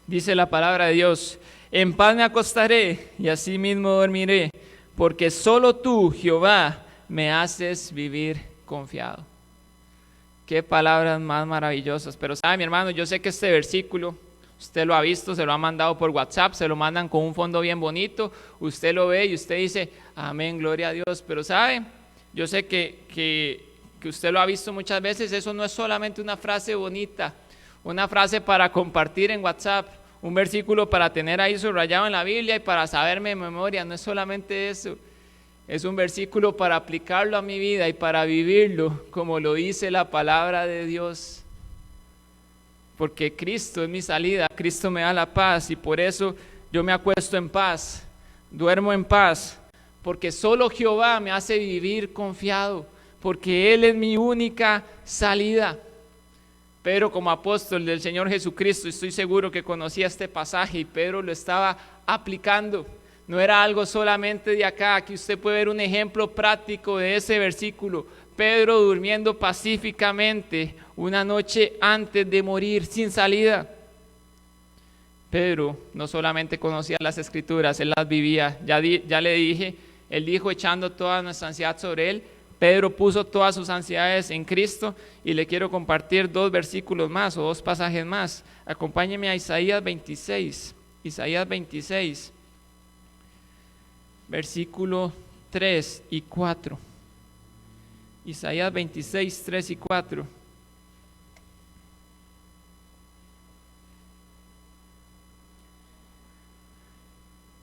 Dice la palabra de Dios, en paz me acostaré y así mismo dormiré, porque solo tú, Jehová, me haces vivir confiado. Qué palabras más maravillosas. Pero sabe, mi hermano, yo sé que este versículo, usted lo ha visto, se lo ha mandado por WhatsApp, se lo mandan con un fondo bien bonito, usted lo ve y usted dice, amén, gloria a Dios. Pero sabe, yo sé que usted lo ha visto muchas veces, eso no es solamente una frase bonita, una frase para compartir en WhatsApp, un versículo para tener ahí subrayado en la Biblia y para saberme de memoria, no es solamente eso. Es un versículo para aplicarlo a mi vida y para vivirlo como lo dice la palabra de Dios. Porque Cristo es mi salida, Cristo me da la paz y por eso yo me acuesto en paz, duermo en paz, porque solo Jehová me hace vivir confiado, porque Él es mi única salida. Pedro, como apóstol del Señor Jesucristo, estoy seguro que conocía este pasaje y Pedro lo estaba aplicando. No era algo solamente de acá, aquí usted puede ver un ejemplo práctico de ese versículo. Pedro durmiendo pacíficamente una noche antes de morir sin salida. Pedro no solamente conocía las escrituras, él las vivía. Ya le dije, él dijo echando toda nuestra ansiedad sobre él. Pedro puso todas sus ansiedades en Cristo y le quiero compartir 2 versículos más o 2 pasajes más. Acompáñeme a Isaías 26. Isaías 26. Versículo 3 y 4. Isaías 26, 3 y 4.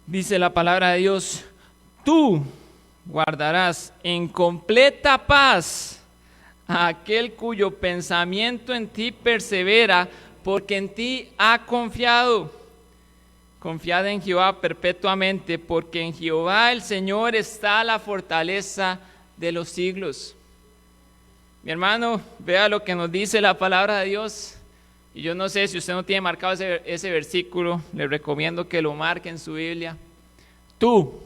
Dice la palabra de Dios, tú guardarás en completa paz a aquel cuyo pensamiento en ti persevera, porque en ti ha confiado. Confiad en Jehová perpetuamente, porque en Jehová el Señor está la fortaleza de los siglos. Mi hermano, vea lo que nos dice la palabra de Dios. Y yo no sé si usted no tiene marcado ese versículo, le recomiendo que lo marque en su Biblia. Tú,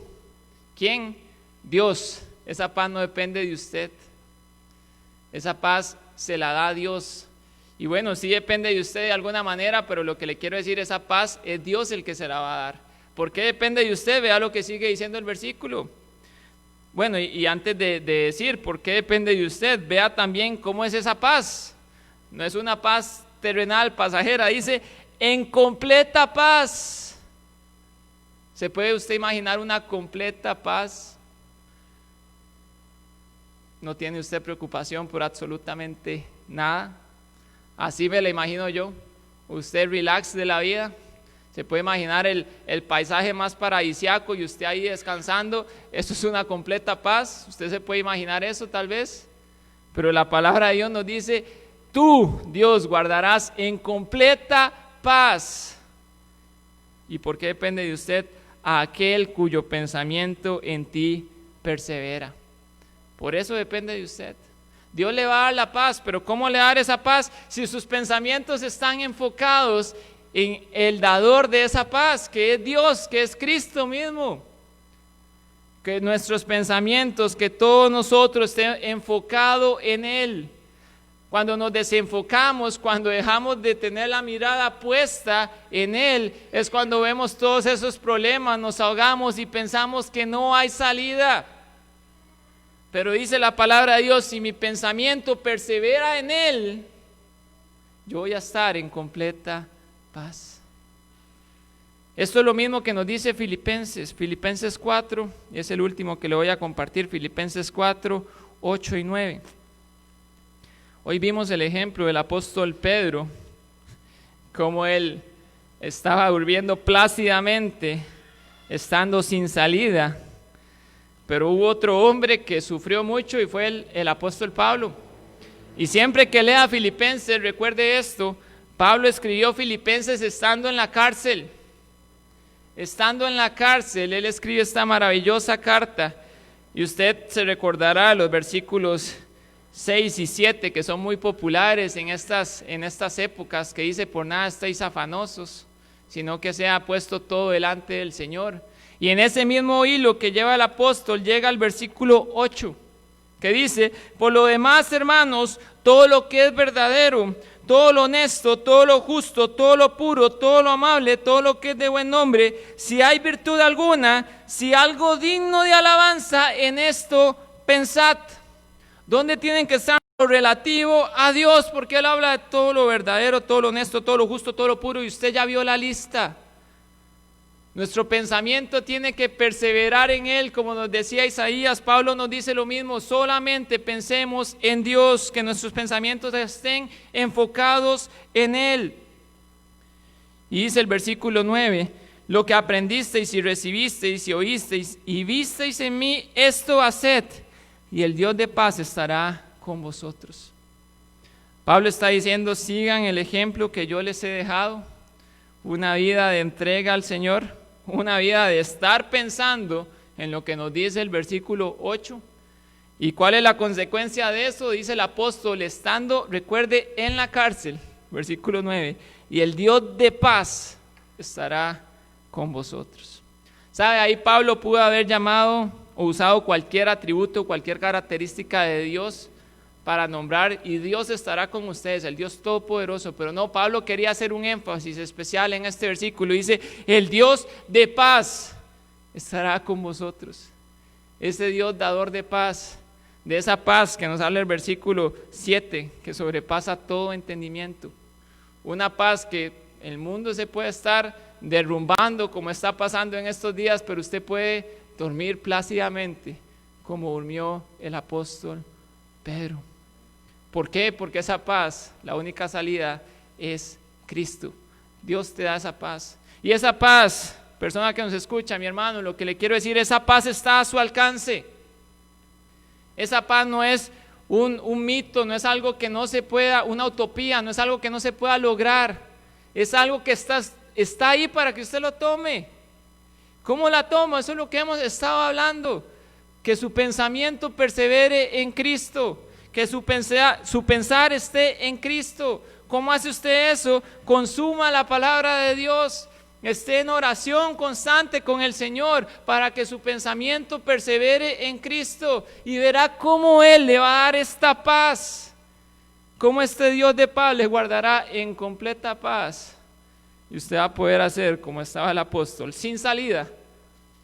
¿quién? Dios. Esa paz no depende de usted. Esa paz se la da Dios. Y bueno, sí depende de usted de alguna manera, pero lo que le quiero decir, esa paz es Dios el que se la va a dar. ¿Por qué depende de usted? Vea lo que sigue diciendo el versículo. Bueno, y antes de decir por qué depende de usted, vea también cómo es esa paz. No es una paz terrenal, pasajera, dice en completa paz. ¿Se puede usted imaginar una completa paz? No tiene usted preocupación por absolutamente nada. Así me la imagino yo. Usted relax de la vida. Se puede imaginar el paisaje más paradisiaco y usted ahí descansando. Eso es una completa paz. Usted se puede imaginar eso tal vez. Pero la palabra de Dios nos dice, tú, Dios, guardarás en completa paz. ¿Y por qué depende de usted? A aquel cuyo pensamiento en ti persevera. Por eso depende de usted. Dios le va a dar la paz, pero ¿cómo le va a dar esa paz? Si sus pensamientos están enfocados en el dador de esa paz, que es Dios, que es Cristo mismo. Que nuestros pensamientos, que todos nosotros estén enfocados en Él. Cuando nos desenfocamos, cuando dejamos de tener la mirada puesta en Él, es cuando vemos todos esos problemas, nos ahogamos y pensamos que no hay salida. Pero dice la palabra de Dios, si mi pensamiento persevera en Él, yo voy a estar en completa paz. Esto es lo mismo que nos dice Filipenses 4, es el último que le voy a compartir, Filipenses 4, 8 y 9. Hoy vimos el ejemplo del apóstol Pedro, cómo él estaba durmiendo plácidamente, estando sin salida, pero hubo otro hombre que sufrió mucho y fue el apóstol Pablo. Y siempre que lea Filipenses, recuerde esto, Pablo escribió Filipenses estando en la cárcel. Estando en la cárcel, él escribe esta maravillosa carta, y usted se recordará los versículos 6 y 7 que son muy populares en estas épocas, que dice: por nada estéis afanosos, sino que sea puesto todo delante del Señor. Y en ese mismo hilo que lleva el apóstol llega al versículo 8, que dice: por lo demás, hermanos, todo lo que es verdadero, todo lo honesto, todo lo justo, todo lo puro, todo lo amable, todo lo que es de buen nombre, si hay virtud alguna, si algo digno de alabanza, en esto pensad. ¿Dónde tienen que estar lo relativo a Dios? Porque Él habla de todo lo verdadero, todo lo honesto, todo lo justo, todo lo puro, y usted ya vio la lista. Nuestro pensamiento tiene que perseverar en Él, como nos decía Isaías. Pablo nos dice lo mismo: solamente pensemos en Dios, que nuestros pensamientos estén enfocados en Él. Y dice el versículo 9: lo que aprendisteis y recibisteis y oísteis y visteis en mí, esto haced, y el Dios de paz estará con vosotros. Pablo está diciendo: sigan el ejemplo que yo les he dejado, una vida de entrega al Señor, una vida de estar pensando en lo que nos dice el versículo 8. ¿Y cuál es la consecuencia de eso? Dice el apóstol: estando, recuerde, en la cárcel, versículo 9, y el Dios de paz estará con vosotros. ¿Sabe? Ahí Pablo pudo haber llamado o usado cualquier atributo, cualquier característica de Dios para nombrar: y Dios estará con ustedes, el Dios Todopoderoso. Pero no, Pablo quería hacer un énfasis especial en este versículo. Dice: el Dios de paz estará con vosotros. Ese Dios dador de paz, de esa paz que nos habla el versículo 7, que sobrepasa todo entendimiento. Una paz que el mundo se puede estar derrumbando como está pasando en estos días, pero usted puede dormir plácidamente como durmió el apóstol Pedro. ¿Por qué? Porque esa paz, la única salida es Cristo. Dios te da esa paz. Y esa paz, persona que nos escucha, mi hermano, lo que le quiero decir: esa paz está a su alcance. Esa paz no es un mito, no es algo que no se pueda, una utopía, no es algo que no se pueda lograr. Es algo que está ahí para que usted lo tome. ¿Cómo la toma? Eso es lo que hemos estado hablando. Que su pensamiento persevere en Cristo, que su pensar esté en Cristo. ¿Cómo hace usted eso? Consuma la palabra de Dios, esté en oración constante con el Señor para que su pensamiento persevere en Cristo, y verá cómo Él le va a dar esta paz, cómo este Dios de paz le guardará en completa paz, y usted va a poder hacer como estaba el apóstol, sin salida,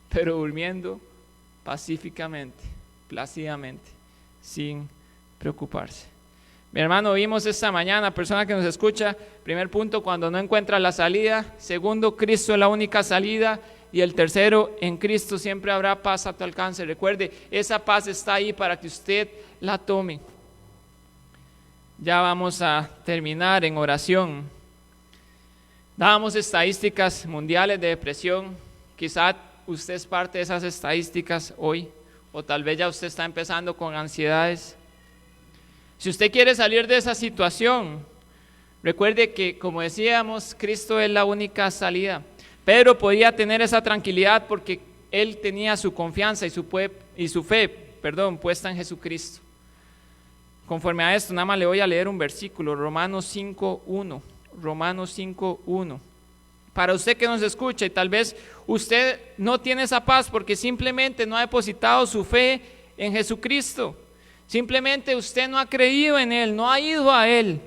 pero durmiendo pacíficamente, plácidamente, sin preocuparse. Mi hermano, vimos esta mañana, persona que nos escucha, primer punto, cuando no encuentra la salida; segundo, Cristo es la única salida; y el tercero, en Cristo siempre habrá paz a tu alcance. Recuerde, esa paz está ahí para que usted la tome. Ya vamos a terminar en oración. Dábamos estadísticas mundiales de depresión. Quizá usted es parte de esas estadísticas hoy, o tal vez ya usted está empezando con ansiedades. Si usted quiere salir de esa situación, recuerde que, como decíamos, Cristo es la única salida. Pedro podía tener esa tranquilidad porque él tenía su confianza y su fe puesta en Jesucristo. Conforme a esto, nada más le voy a leer un versículo, Romanos 5:1. Romanos 5:1. Para usted que nos escucha y tal vez usted no tiene esa paz porque simplemente no ha depositado su fe en Jesucristo. Simplemente usted no ha creído en Él, no ha ido a Él.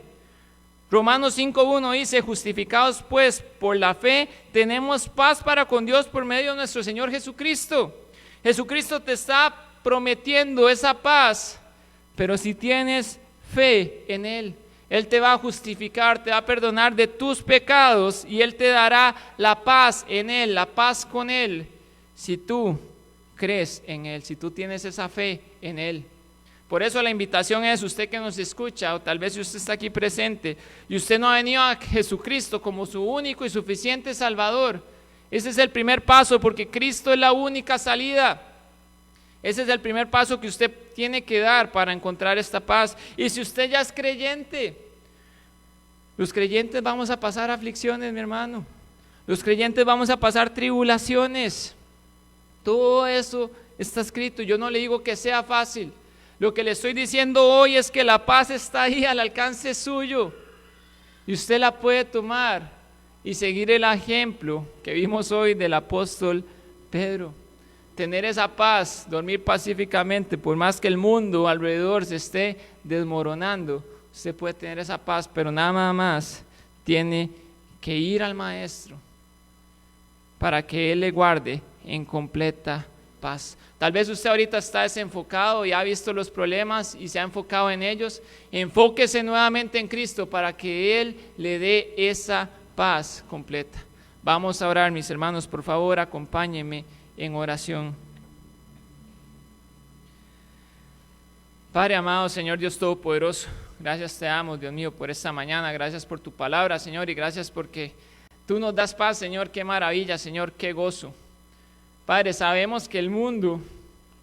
Romanos 5:1 dice: justificados pues por la fe, tenemos paz para con Dios por medio de nuestro Señor Jesucristo. Jesucristo te está prometiendo esa paz, pero si tienes fe en Él. Él te va a justificar, te va a perdonar de tus pecados y Él te dará la paz en Él, la paz con Él, si tú crees en Él, si tú tienes esa fe en Él. Por eso la invitación es, usted que nos escucha, o tal vez si usted está aquí presente y usted no ha venido a Jesucristo como su único y suficiente Salvador, ese es el primer paso, porque Cristo es la única salida. Ese es el primer paso que usted tiene que dar para encontrar esta paz. Y si usted ya es creyente, los creyentes vamos a pasar aflicciones, mi hermano. Los creyentes vamos a pasar tribulaciones. Todo eso está escrito. Yo no le digo que sea fácil. Lo que le estoy diciendo hoy es que la paz está ahí al alcance suyo. Y usted la puede tomar y seguir el ejemplo que vimos hoy del apóstol Pedro. Tener esa paz, dormir pacíficamente, por más que el mundo alrededor se esté desmoronando, usted puede tener esa paz, pero nada más tiene que ir al Maestro para que Él le guarde en completa paz. Tal vez usted ahorita está desenfocado y ha visto los problemas y se ha enfocado en ellos. Enfóquese nuevamente en Cristo para que Él le dé esa paz completa. Vamos a orar, mis hermanos, por favor, acompáñenme en oración. Padre amado, Señor Dios Todopoderoso, gracias te damos, Dios mío, por esta mañana. Gracias por tu palabra, Señor, y gracias porque tú nos das paz, Señor. Qué maravilla, Señor, qué gozo. Padre, sabemos que el mundo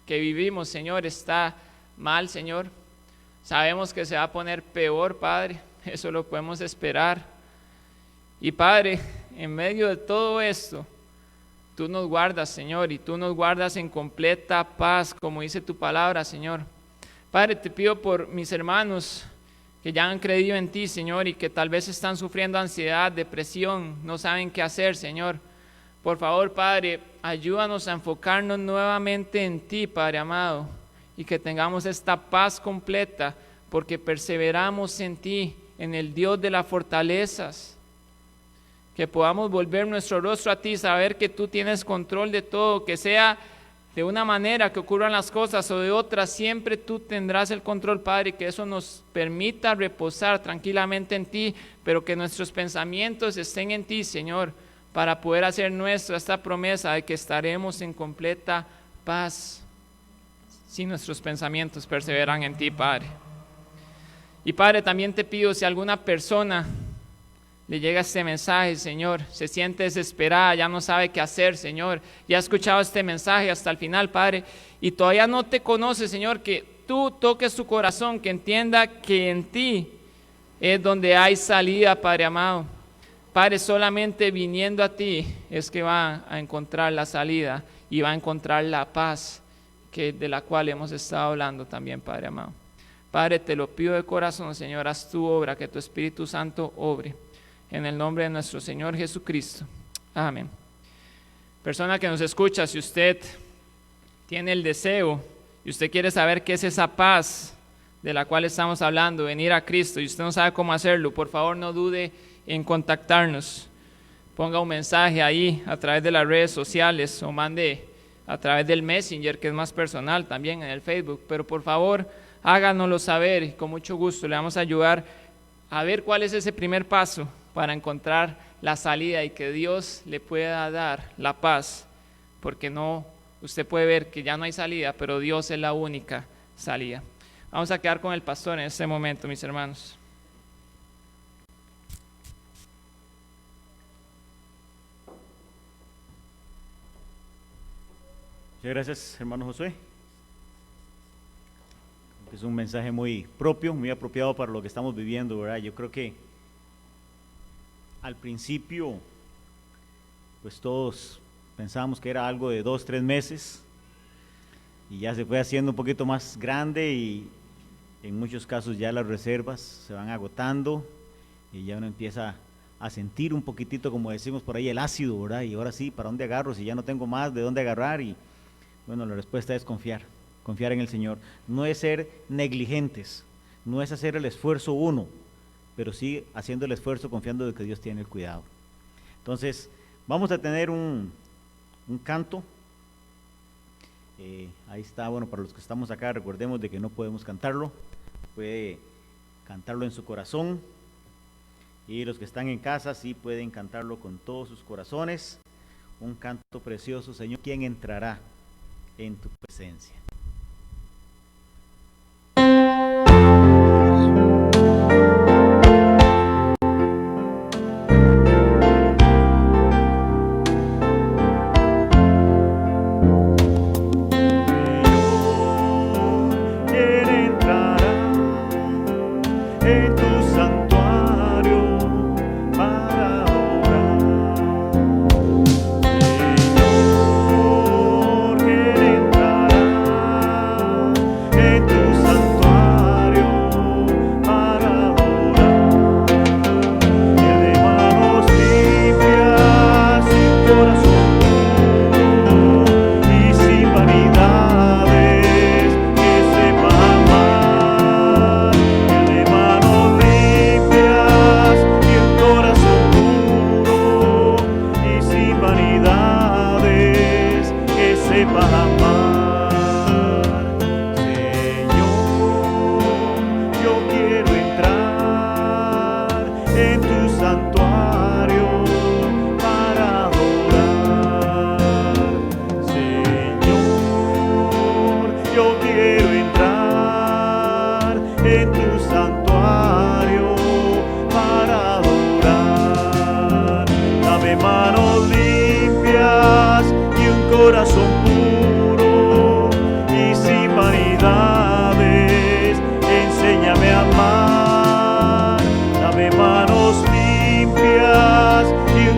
que vivimos, Señor, está mal, Señor. Sabemos que se va a poner peor, Padre. Eso lo podemos esperar. Y Padre, en medio de todo esto, tú nos guardas, Señor, y tú nos guardas en completa paz, como dice tu palabra, Señor. Padre, te pido por mis hermanos que ya han creído en ti, Señor, y que tal vez están sufriendo ansiedad, depresión, no saben qué hacer, Señor. Por favor, Padre, ayúdanos a enfocarnos nuevamente en ti, Padre amado, y que tengamos esta paz completa, porque perseveramos en ti, en el Dios de las fortalezas. Que podamos volver nuestro rostro a ti, saber que tú tienes control de todo, que sea de una manera que ocurran las cosas o de otra, siempre tú tendrás el control, Padre, y que eso nos permita reposar tranquilamente en ti, pero que nuestros pensamientos estén en ti, Señor, para poder hacer nuestra esta promesa de que estaremos en completa paz si nuestros pensamientos perseveran en ti, Padre. Y Padre, también te pido, si alguna persona le llega este mensaje, Señor, se siente desesperada, ya no sabe qué hacer, Señor, ya ha escuchado este mensaje hasta el final, Padre, y todavía no te conoce, Señor, que tú toques su corazón, que entienda que en ti es donde hay salida, Padre amado. Padre, solamente viniendo a ti es que va a encontrar la salida y va a encontrar la paz de la cual hemos estado hablando también, Padre amado. Padre, te lo pido de corazón, Señor, haz tu obra, que tu Espíritu Santo obre. En el nombre de nuestro Señor Jesucristo. Amén. Persona que nos escucha, si usted tiene el deseo y usted quiere saber qué es esa paz de la cual estamos hablando, venir a Cristo, y usted no sabe cómo hacerlo, por favor no dude en contactarnos. Ponga un mensaje ahí a través de las redes sociales o mande a través del Messenger, que es más personal, también en el Facebook. Pero por favor háganoslo saber y con mucho gusto le vamos a ayudar a ver cuál es ese primer paso para encontrar la salida y que Dios le pueda dar la paz, porque no, usted puede ver que ya no hay salida, pero Dios es la única salida. Vamos a quedar con el pastor en este momento, mis hermanos. Muchas gracias, hermano Josué. Es un mensaje muy propio, muy apropiado para lo que estamos viviendo, ¿verdad? Yo creo que al principio, pues todos pensábamos que era algo de 2-3 meses y ya se fue haciendo un poquito más grande y en muchos casos ya las reservas se van agotando y ya uno empieza a sentir un poquitito, como decimos por ahí, el ácido, ¿verdad? Y ahora sí, ¿para dónde agarro? Si ya no tengo más de dónde agarrar. Y bueno, la respuesta es confiar en el Señor. No es ser negligentes, no es hacer el esfuerzo uno, pero sí haciendo el esfuerzo confiando de que Dios tiene el cuidado. Entonces, vamos a tener un canto. Ahí está, bueno, para los que estamos acá, recordemos de que no podemos cantarlo. Puede cantarlo en su corazón. Y los que están en casa sí pueden cantarlo con todos sus corazones. Un canto precioso, Señor, ¿quién entrará en tu presencia?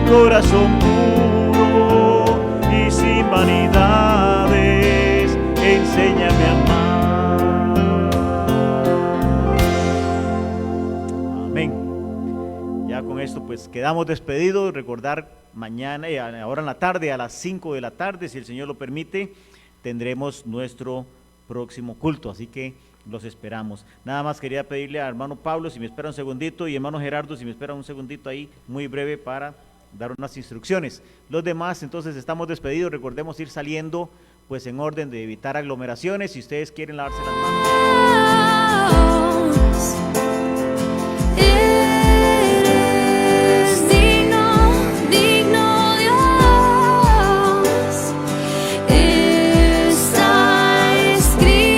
Corazón puro y sin vanidades, enséñame a amar. Amén. Ya con esto pues quedamos despedidos. Recordar mañana y ahora en la tarde a las 5 de la tarde, si el Señor lo permite, tendremos nuestro próximo culto, así que los esperamos. Nada más quería pedirle a hermano Pablo si me espera un segundito y hermano Gerardo si me espera un segundito ahí, muy breve, para dar unas instrucciones. Los demás entonces estamos despedidos. Recordemos ir saliendo pues en orden de evitar aglomeraciones. Si ustedes quieren lavarse las manos, eres digno, digno Dios, está escrito.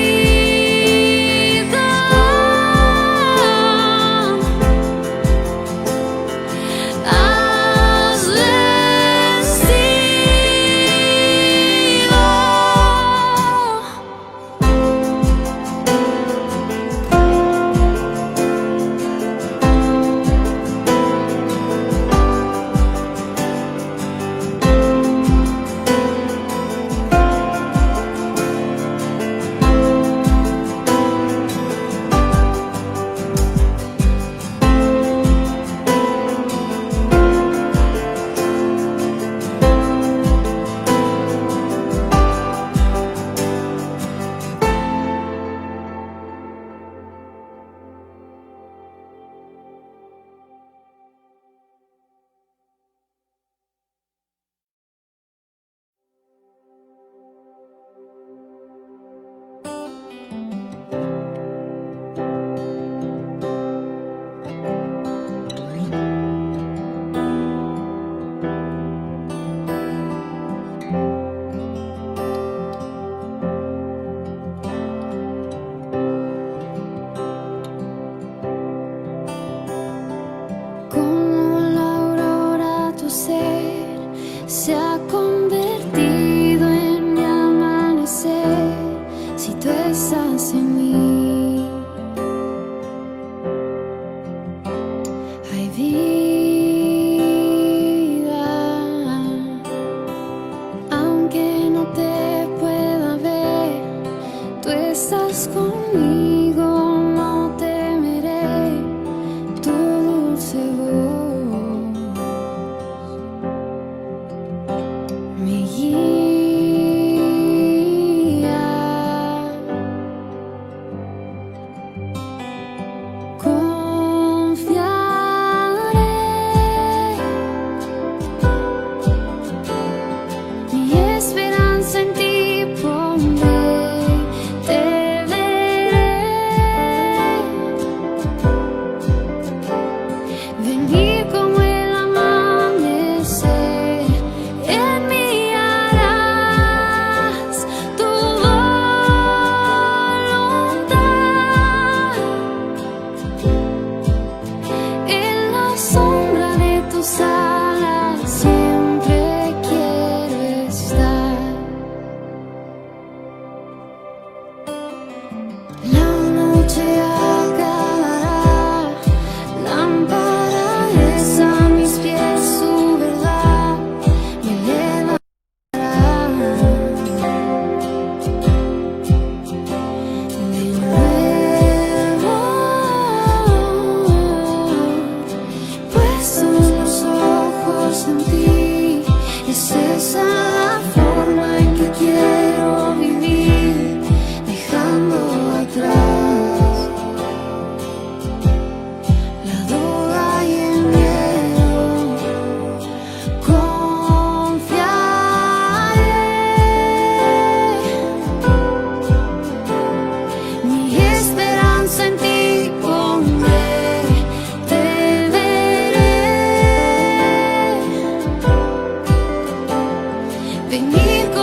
venir